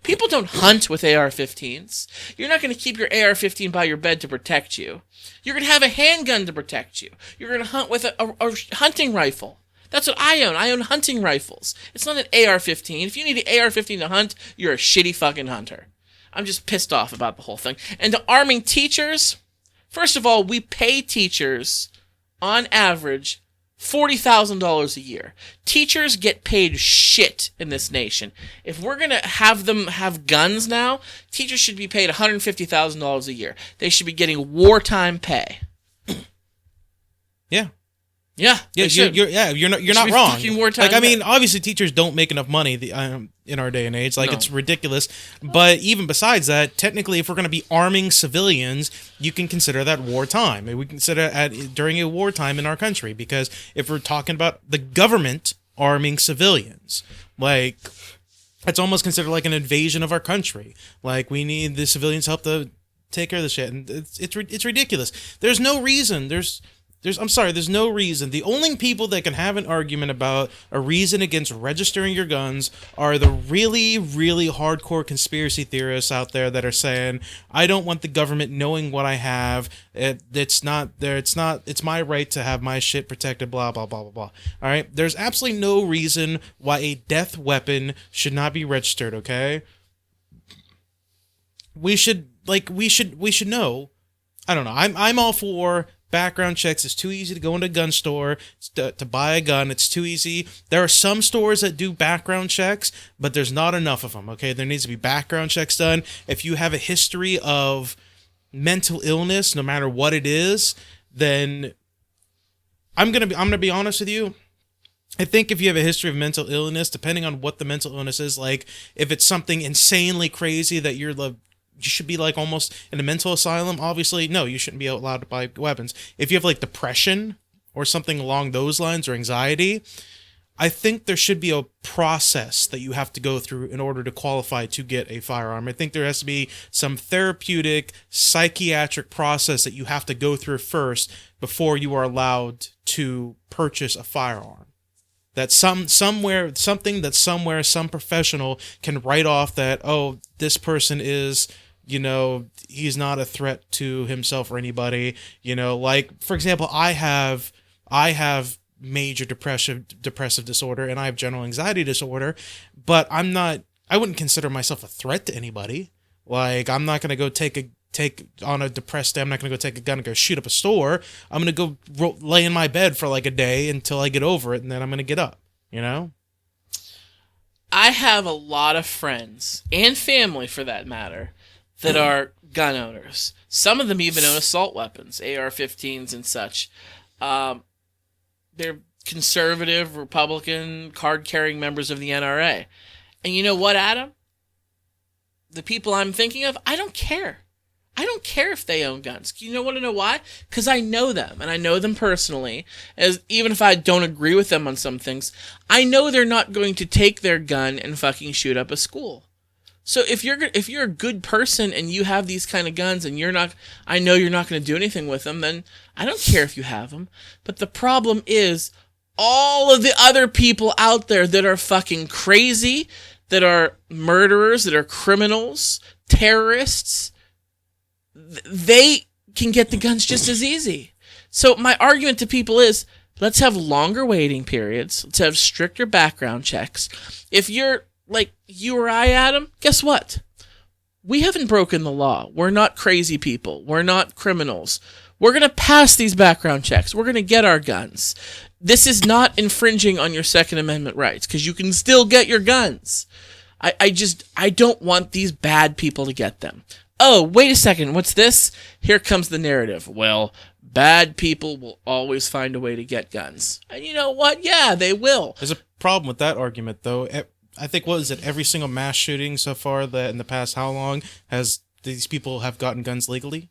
People don't hunt with AR-15s. You're not going to keep your AR-15 by your bed to protect you. You're going to have a handgun to protect you. You're going to hunt with a hunting rifle. That's what I own. I own hunting rifles. It's not an AR-15. If you need an AR-15 to hunt, you're a shitty fucking hunter. I'm just pissed off about the whole thing. And to arming teachers, first of all, we pay teachers, on average, $40,000 a year. Teachers get paid shit in this nation. If we're going to have them have guns now, teachers should be paid $150,000 a year. They should be getting wartime pay. Yeah. Yeah, you're not be wrong. fucking wartime Like, I mean, vet. obviously teachers don't make enough money in our day and age. Like, No. it's ridiculous. But even besides that, technically, if we're going to be arming civilians, you can consider that wartime. We consider during a wartime in our country, because if we're talking about the government arming civilians, like, it's almost considered like an invasion of our country. Like, we need the civilians' help to take care of the shit, and it's ridiculous. There's no reason. There's no reason. The only people that can have an argument about a reason against registering your guns are the really, really hardcore conspiracy theorists out there that are saying, I don't want the government knowing what I have. It's my right to have my shit protected, blah, blah, blah, blah, blah. All right? There's absolutely no reason why a death weapon should not be registered, okay? We should know. I don't know. I'm all for background checks. It's too easy to go into a gun store to buy a gun. It's too easy. There are some stores that do background checks, but there's not enough of them. Okay, there needs to be background checks done. If you have a history of mental illness, no matter what it is, then I'm gonna be honest with you. I think if you have a history of mental illness, depending on what the mental illness is, like if it's something insanely crazy that you should be like almost in a mental asylum, obviously, no, you shouldn't be allowed to buy weapons. If you have like depression or something along those lines or anxiety, I think there should be a process that you have to go through in order to qualify to get a firearm. I think there has to be some therapeutic, psychiatric process that you have to go through first before you are allowed to purchase a firearm. That some professional can write off that, oh, this person is, he's not a threat to himself or anybody. Like, for example, I have major depressive disorder and I have general anxiety disorder, but I wouldn't consider myself a threat to anybody. Like, I'm not going to go take on a depressed day. I'm not going to go take a gun and go shoot up a store. I'm going to go lay in my bed for like a day until I get over it, and then I'm going to get up, I have a lot of friends, and family for that matter, that are gun owners. Some of them even own assault weapons, AR-15s and such. They're conservative, Republican, card-carrying members of the NRA. And you know what, Adam? The people I'm thinking of, I don't care. I don't care if they own guns. You want to know why? Because I know them, and I know them personally. As even if I don't agree with them on some things, I know they're not going to take their gun and fucking shoot up a school. So if you're a good person and you have these kind of guns and I know you're not going to do anything with them, then I don't care if you have them. But the problem is all of the other people out there that are fucking crazy, that are murderers, that are criminals, terrorists, they can get the guns just as easy. So my argument to people is, let's have longer waiting periods. Let's have stricter background checks. If you're like you or I, Adam, guess what? We haven't broken the law. We're not crazy people. We're not criminals. We're going to pass these background checks. We're going to get our guns. This is not infringing on your Second Amendment rights because you can still get your guns. I don't want these bad people to get them. Oh, wait a second, what's this? Here comes the narrative. Well, bad people will always find a way to get guns. And you know what? Yeah, they will. There's a problem with that argument, though. I think, what is it, every single mass shooting so far that in the past how long has these people have gotten guns legally?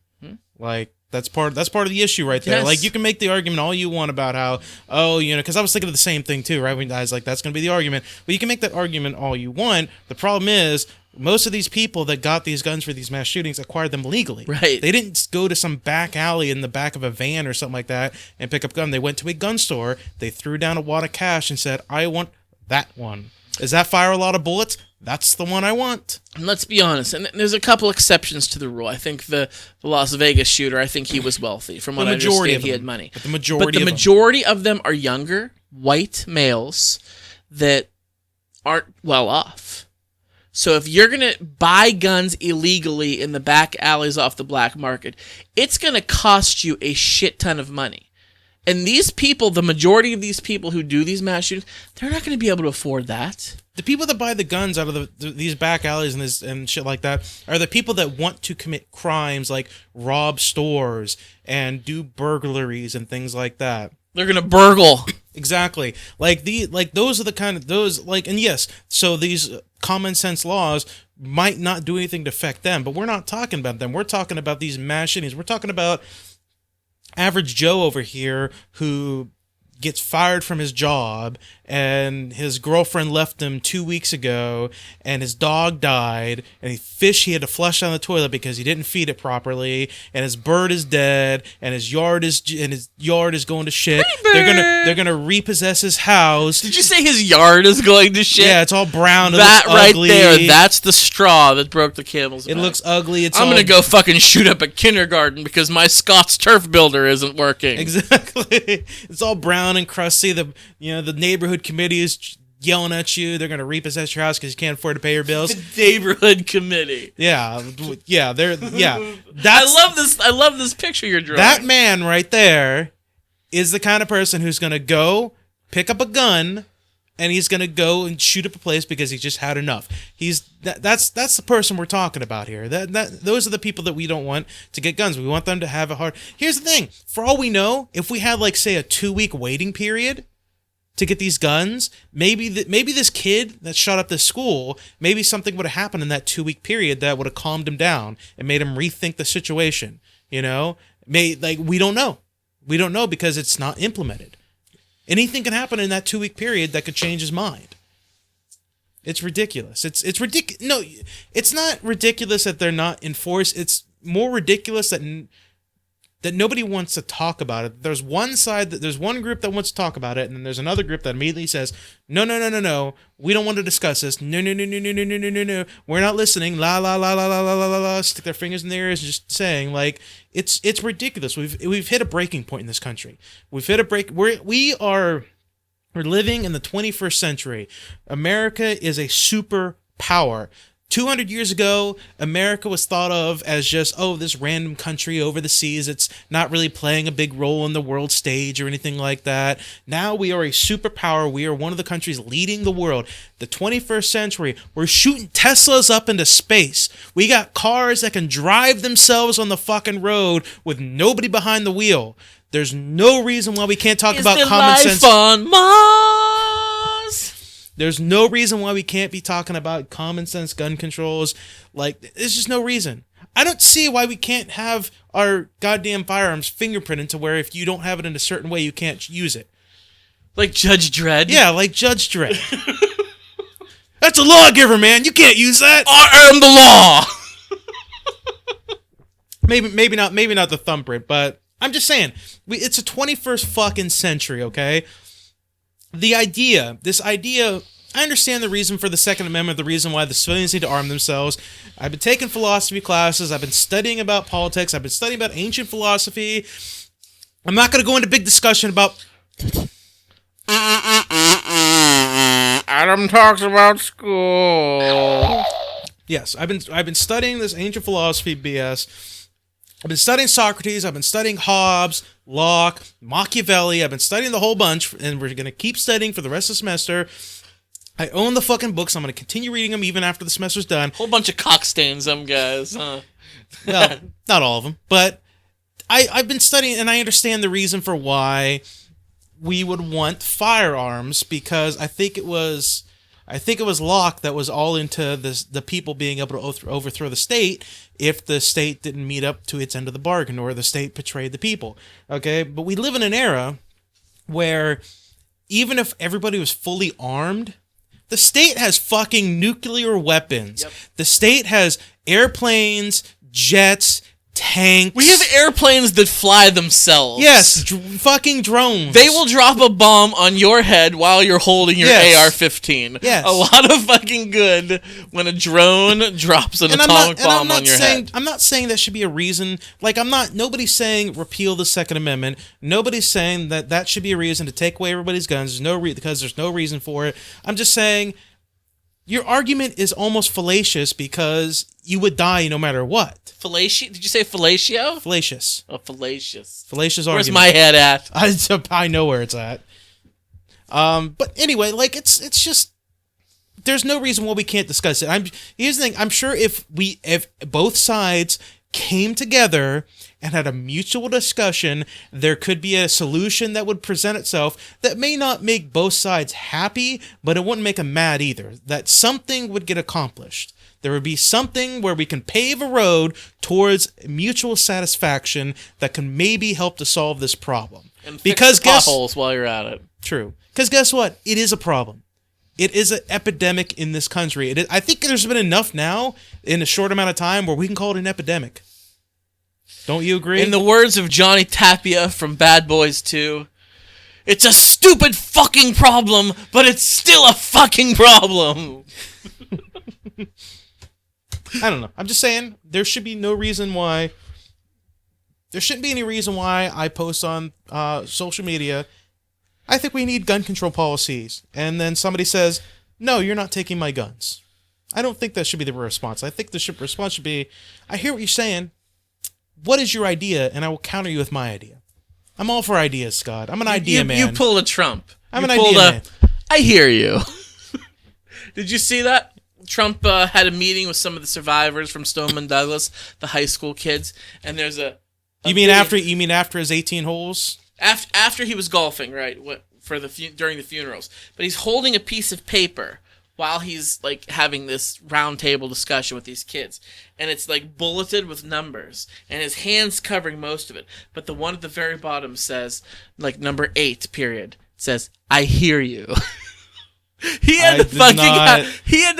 Like, that's part of the issue right there. Yes. Like, you can make the argument all you want about how, because I was thinking of the same thing too, right? When I was like, that's going to be the argument. But you can make that argument all you want. The problem is, most of these people that got these guns for these mass shootings acquired them legally. Right. They didn't go to some back alley in the back of a van or something like that and pick up a gun. They went to a gun store, they threw down a wad of cash and said, I want that one. Does that fire a lot of bullets? That's the one I want. And let's be honest, and there's a couple exceptions to the rule. I think the Las Vegas shooter, I think he was wealthy. From what I understand, he had money. But the majority of them are younger, white males that aren't well off. So if you're going to buy guns illegally in the back alleys off the black market, it's going to cost you a shit ton of money. And these people, the majority of these people who do these mass shootings, they're not going to be able to afford that. The people that buy the guns out of these back alleys and shit like that are the people that want to commit crimes like rob stores and do burglaries and things like that. They're going to burgle. Exactly. Those are the kind of and yes, so these common sense laws might not do anything to affect them, but we're not talking about them. We're talking about these mass shootings. We're talking about average Joe over here who gets fired from his job and his girlfriend left him 2 weeks ago and his dog died and he had to flush down the toilet because he didn't feed it properly and his bird is dead and his yard is going to shit. They're gonna repossess his house. Did you say his yard is going to shit? Yeah, it's all brown. That right ugly. There, that's the straw that broke the camel's back. It looks ugly. I'm gonna go fucking shoot up a kindergarten because my Scott's turf builder isn't working. Exactly. It's all brown and crusty. The neighborhood committee is yelling at you. They're going to repossess your house because you can't afford to pay your bills. The neighborhood committee. Yeah. I love this picture you're drawing. That man right there is the kind of person who's going to go pick up a gun and he's going to go and shoot up a place because he just had enough. That's the person we're talking about here. Those are the people that we don't want to get guns. We want them to have a hard... Here's the thing. For all we know, if we had, like, say, a 2-week waiting period to get these guns, maybe this kid that shot up this school, maybe something would have happened in that 2-week period that would have calmed him down and made him rethink the situation. You know? We don't know. We don't know because it's not implemented. Anything can happen in that 2-week period that could change his mind. It's ridiculous. It's ridiculous. No, it's not ridiculous that they're not enforced. It's more ridiculous that nobody wants to talk about it. There's one group that wants to talk about it, and then there's another group that immediately says, no, we don't want to discuss this. No, we're not listening. La la la la la la la la. Stick their fingers in their ears, just saying like it's ridiculous. We've hit a breaking point in this country. We've hit a break. We're living in the 21st century. America is a superpower. 200 years ago, America was thought of as just, this random country over the seas. It's not really playing a big role in the world stage or anything like that. Now we are a superpower. We are one of the countries leading the world. The 21st century, we're shooting Teslas up into space. We got cars that can drive themselves on the fucking road with nobody behind the wheel. There's no reason why we can't talk about common sense. On Mars? There's no reason why we can't be talking about common sense gun controls. Like, there's just no reason. I don't see why we can't have our goddamn firearms fingerprinted to where if you don't have it in a certain way, you can't use it. Like Judge Dredd? Yeah, like Judge Dredd. That's a lawgiver, man. You can't use that. I am the law. Maybe not the thumbprint, but I'm just saying, it's a 21st fucking century, okay? This idea, I understand the reason for the Second Amendment, the reason why the civilians need to arm themselves. I've been taking philosophy classes. I've been studying about politics. I've been studying about ancient philosophy. I'm not going to go into big discussion about... Adam talks about school. Yes, I've been studying this ancient philosophy BS. I've been studying Socrates, I've been studying Hobbes, Locke, Machiavelli, I've been studying the whole bunch, and we're going to keep studying for the rest of the semester. I own the fucking books, I'm going to continue reading them even after the semester's done. Whole bunch of cock stains, them guys, huh? Well, not all of them, but I've been studying, and I understand the reason for why we would want firearms, because I think it was Locke that was all into the people being able to overthrow the state if the state didn't meet up to its end of the bargain or the state betrayed the people. Okay, but we live in an era where even if everybody was fully armed, the state has fucking nuclear weapons. Yep. The state has airplanes, jets, tanks. We have airplanes that fly themselves. Yes, fucking drones. They will drop a bomb on your head while you're holding your AR-15. Yes. A lot of fucking good when a drone drops an atomic bomb on your head. I'm not saying that should be a reason. Like, nobody's saying repeal the Second Amendment. Nobody's saying that should be a reason to take away everybody's guns. Because there's no reason for it. I'm just saying your argument is almost fallacious because you would die no matter what. Fallacious? Did you say fellatio? Fallacious. Oh, fallacious. Fallacious Where's argument. my head at? I know where it's at. But anyway, like it's just there's no reason why we can't discuss it. Here's the thing. I'm sure if both sides came together and had a mutual discussion, there could be a solution that would present itself that may not make both sides happy, but it wouldn't make them mad either. That something would get accomplished. There would be something where we can pave a road towards mutual satisfaction that can maybe help to solve this problem. And fix the potholes while you're at it. True. Because guess what? It is a problem. It is an epidemic in this country. I think there's been enough now in a short amount of time where we can call it an epidemic. Don't you agree? In the words of Johnny Tapia from Bad Boys 2, it's a stupid fucking problem, but it's still a fucking problem. I don't know. I'm just saying there should be no reason why. There shouldn't be any reason why I post on social media I think we need gun control policies. And then somebody says, no, you're not taking my guns. I don't think that should be the response. I think the response should be, I hear what you're saying. What is your idea? And I will counter you with my idea. I'm all for ideas, Scott. I'm an idea man. You pulled a Trump. I'm an idea man. I hear you. Did you see that? Trump had a meeting with some of the survivors from Stoneman Douglas, the high school kids, and there's a You mean after his 18 holes? After he was golfing, right? During the funerals, but he's holding a piece of paper while he's like having this round table discussion with these kids, and it's like bulleted with numbers, and his hand's covering most of it, but the one at the very bottom says like number 8 period says I hear you. He had to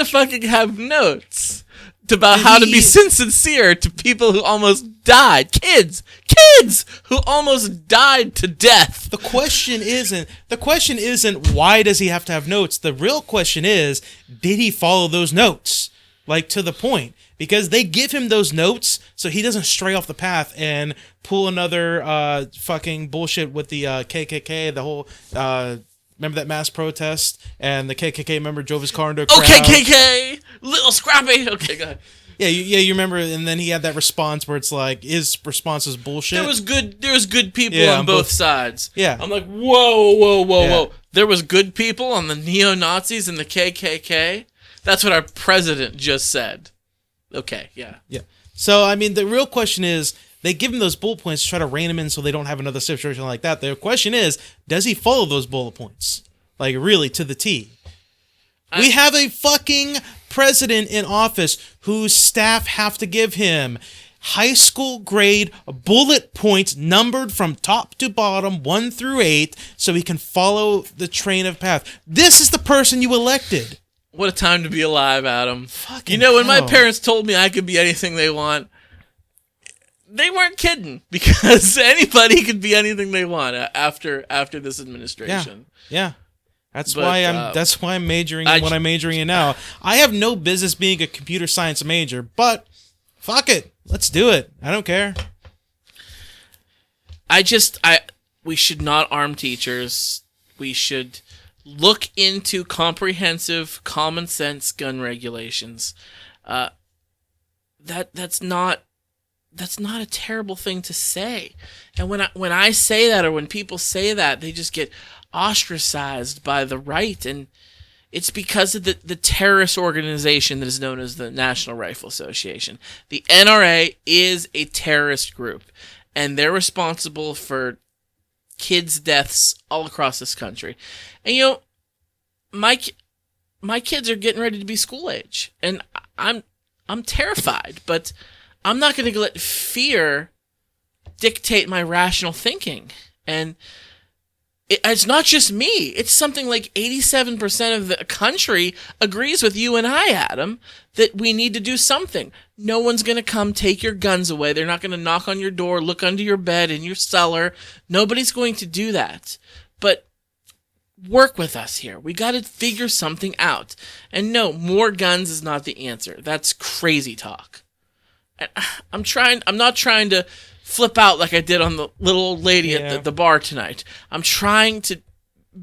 fucking have notes about how to be sincere to people who almost died. Kids who almost died to death. The question isn't why does he have to have notes? The real question is, did he follow those notes? Like, to the point. Because they give him those notes so he doesn't stray off the path and pull another fucking bullshit with the KKK, the whole remember that mass protest and the KKK member drove his car into a crowd? Oh, KKK! Little scrappy! Okay, go ahead. Yeah, you remember, and then he had that response where it's like, his response is bullshit. There was good people on both sides. Yeah. I'm like, whoa. There was good people on the neo-Nazis and the KKK? That's what our president just said. Okay, yeah. Yeah. So, I mean, the real question is, they give him those bullet points to try to rein him in so they don't have another situation like that. The question is, does he follow those bullet points? Like, really, to the T? We have a fucking president in office whose staff have to give him high school grade bullet points numbered from top to bottom, 1 through 8, so he can follow the train of path. This is the person you elected. What a time to be alive, Adam. Fucking when my parents told me I could be anything they want, they weren't kidding, because anybody could be anything they want after this administration. Yeah. That's why I'm majoring in what I'm majoring in now. I have no business being a computer science major, but fuck it. Let's do it. I don't care. We should not arm teachers. We should look into comprehensive, common sense gun regulations. That's not a terrible thing to say. And when I say that, or when people say that, they just get ostracized by the right, and it's because of the terrorist organization that is known as the National Rifle Association. The NRA is a terrorist group, and they're responsible for kids' deaths all across this country. And my kids are getting ready to be school age, and I'm terrified, but I'm not going to let fear dictate my rational thinking. And it's not just me. It's something like 87% of the country agrees with you and I, Adam, that we need to do something. No one's going to come take your guns away. They're not going to knock on your door, look under your bed, in your cellar. Nobody's going to do that. But work with us here. We got to figure something out. And no, more guns is not the answer. That's crazy talk. I'm not trying to flip out like I did on the little old lady at the bar tonight. I'm trying to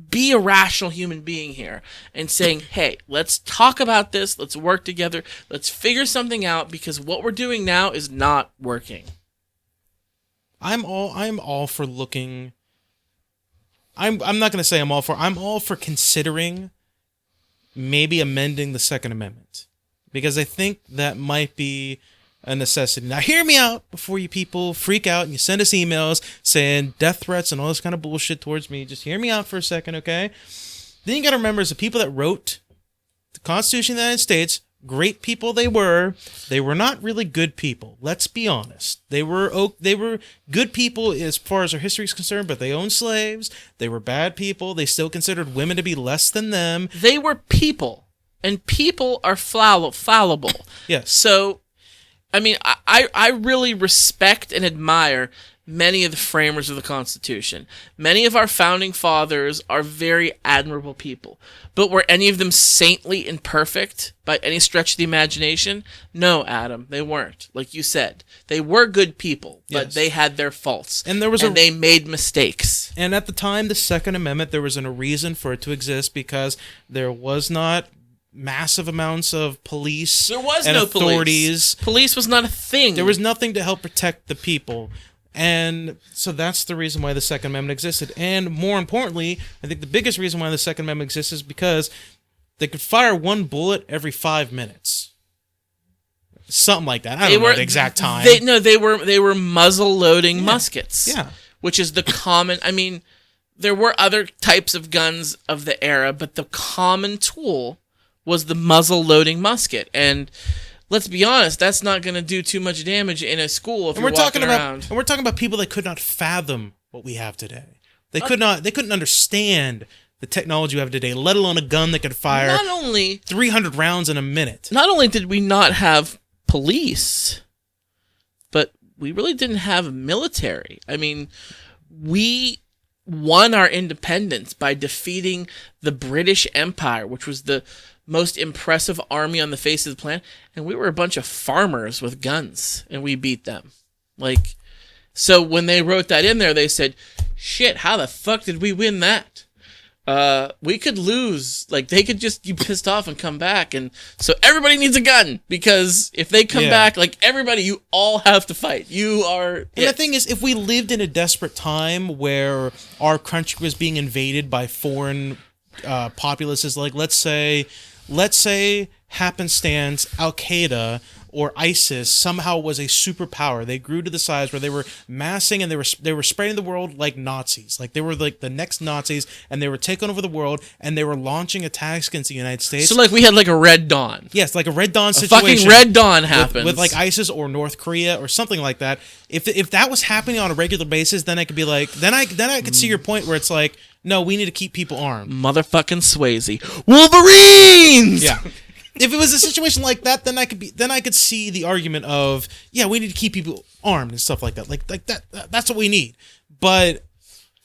be a rational human being here and saying, hey, let's talk about this. Let's work together. Let's figure something out, because what we're doing now is not working. I'm all for looking. I'm not going to say I'm all for considering maybe amending the Second Amendment, because I think that might be a necessity. Now, hear me out before you people freak out and you send us emails saying death threats and all this kind of bullshit towards me. Just hear me out for a second, okay? Then you got to remember, is the people that wrote the Constitution of the United States, great people they were not really good people. Let's be honest. They were good people as far as our history is concerned, but they owned slaves. They were bad people. They still considered women to be less than them. They were people, and people are fallible. Yes. So, I mean, I really respect and admire many of the framers of the Constitution. Many of our founding fathers are very admirable people. But were any of them saintly and perfect by any stretch of the imagination? No, Adam, they weren't. Like you said, they were good people, but Yes. they had their faults. And they made mistakes. And at the time, the Second Amendment, there was a reason for it to exist because there was not massive amounts of police There was and no authorities. Police was not a thing. There was nothing to help protect the people. And so that's the reason why the Second Amendment existed. And more importantly, I think the biggest reason why the Second Amendment exists is because they could fire one bullet every 5 minutes. Something like that. I don't know the exact time. They were muzzle loading muskets. Yeah. Which is the common. I mean, there were other types of guns of the era, but the common tool was the muzzle loading musket. And let's be honest, that's not going to do too much damage in a school if you're walking around. And we're talking about people that could not fathom what we have today. They couldn't understand the technology we have today, let alone a gun that could fire Not only 300 rounds in a minute. Not only did we not have police, but we really didn't have a military. I mean, we won our independence by defeating the British Empire, which was the most impressive army on the face of the planet, and we were a bunch of farmers with guns, and we beat them. Like, so when they wrote that in there, they said, shit, how the fuck did we win that? We could lose. Like, they could just be pissed off and come back, and so everybody needs a gun, because if they come back, like, everybody, you all have to fight. You are And the thing is, if we lived in a desperate time where our country was being invaded by foreign populaces, like let's say happenstance Al-Qaeda or ISIS somehow was a superpower. They grew to the size where they were massing and they were spreading the world like Nazis. Like they were like the next Nazis, and they were taking over the world, and they were launching attacks against the United States. So like we had like a Red Dawn. Yes, like a Red Dawn A situation. fucking Red Dawn happens. With like ISIS or North Korea or something like that. If that was happening on a regular basis, then I could be like, then I could see your point where it's like, no, we need to keep people armed. Motherfucking Swayze. Wolverines! Yeah. If it was a situation like that, then I could see the argument of, yeah, we need to keep people armed and stuff like that. Like that's what we need. But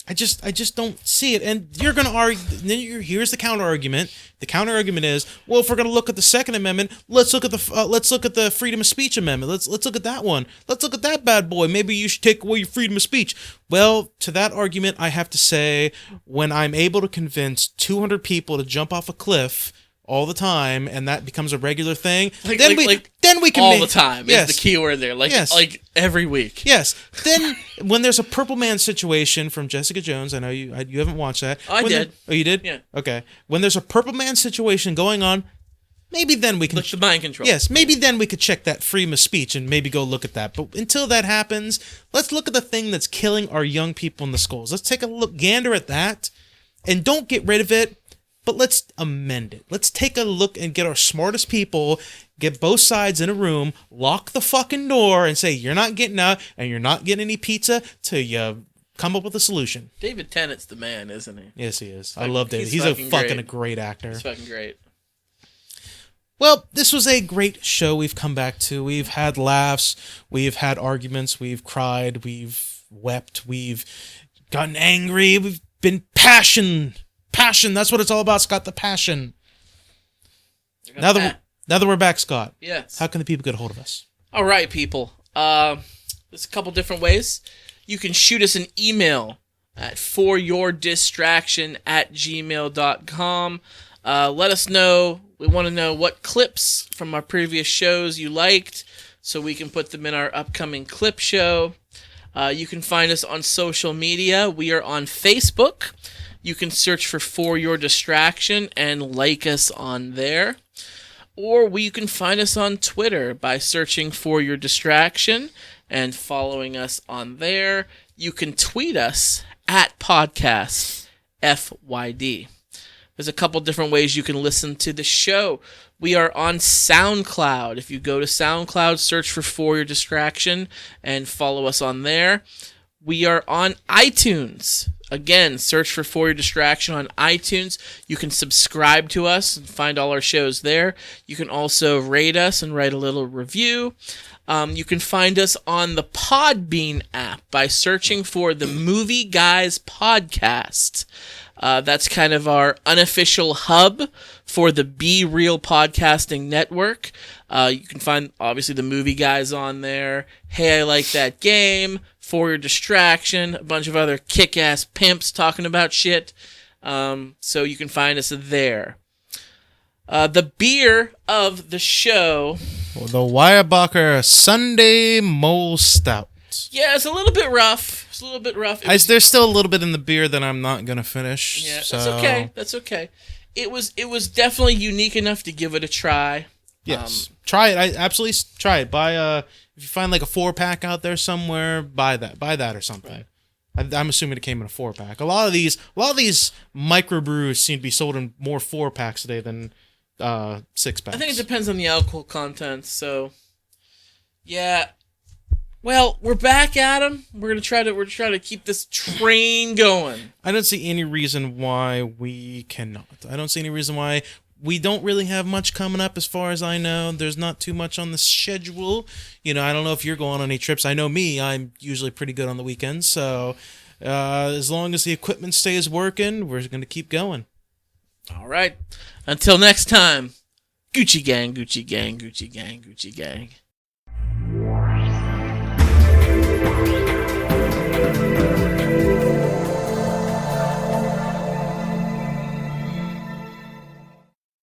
I just don't see it. And you're going to argue, then here's the counter argument. The counter argument is, well, if we're going to look at the Second Amendment, let's look at the Freedom of Speech Amendment. Let's look at that one. Let's look at that bad boy. Maybe you should take away your freedom of speech. Well, to that argument, I have to say, when I'm able to convince 200 people to jump off a cliff all the time, and that becomes a regular thing, then we can all the time. Yes. Is the key word there. Like Yes. like every week. Yes. Then when there's a Purple Man situation from Jessica Jones, I know you haven't watched that. I did. Oh, you did? Yeah. Okay. When there's a Purple Man situation going on, maybe then we can. Like the mind control. Yes, maybe then we could check that freedom of speech and maybe go look at that. But until that happens, let's look at the thing that's killing our young people in the schools. Let's take a gander at that, and don't get rid of it. But let's amend it. Let's take a look and get our smartest people, get both sides in a room, lock the fucking door, and say, you're not getting out and you're not getting any pizza till you come up with a solution. David Tennant's the man, isn't he? Yes, he is. I love David. He's fucking a great actor. He's fucking great. Well, this was a great show we've come back to. We've had laughs. We've had arguments. We've cried. We've wept. We've gotten angry. We've been passion, that's what it's all about, Scott, the passion. Now that we're back, Scott, yes, how can the people get a hold of us? All right, people. There's a couple different ways. You can shoot us an email at foryourdistraction@gmail.com. Let us know. We want to know what clips from our previous shows you liked, so we can put them in our upcoming clip show. You can find us on social media. We are on Facebook. You can search for Your Distraction and like us on there. Or you can find us on Twitter by searching For Your Distraction and following us on there. You can tweet us at podcast FYD. There's a couple different ways you can listen to the show. We are on SoundCloud. If you go to SoundCloud, search for Your Distraction and follow us on there. We are on iTunes. Again, search for Your Distraction on iTunes. You can subscribe to us and find all our shows there. You can also rate us and write a little review. You can find us on the Podbean app by searching for the Movie Guys Podcast. That's kind of our unofficial hub for the Be Real Podcasting Network. You can find, obviously, the Movie Guys on there. Hey, I Like That Game. For Your Distraction. A bunch of other kick-ass pimps talking about shit. So you can find us there. The beer of the show... The Weyerbacher Sunday Mole Stout. Yeah, it's a little bit rough. There's still a little bit in the beer that I'm not going to finish. Yeah, so. That's okay. It was definitely unique enough to give it a try. Yes. Try it. I absolutely try it. Buy if you find like a 4-pack out there somewhere, buy that or something. Right. I'm assuming it came in a 4-pack. A lot of these microbrews seem to be sold in more 4-packs today than 6-packs. I think it depends on the alcohol content. So, yeah. Well, we're back at 'em. We're trying to keep this train going. I don't see any reason why we cannot. I don't see any reason why we don't really have much coming up as far as I know. There's not too much on the schedule. I don't know if you're going on any trips. I know me, I'm usually pretty good on the weekends. So as long as the equipment stays working, we're going to keep going. All right. Until next time, Gucci gang, Gucci gang, Gucci gang, Gucci gang.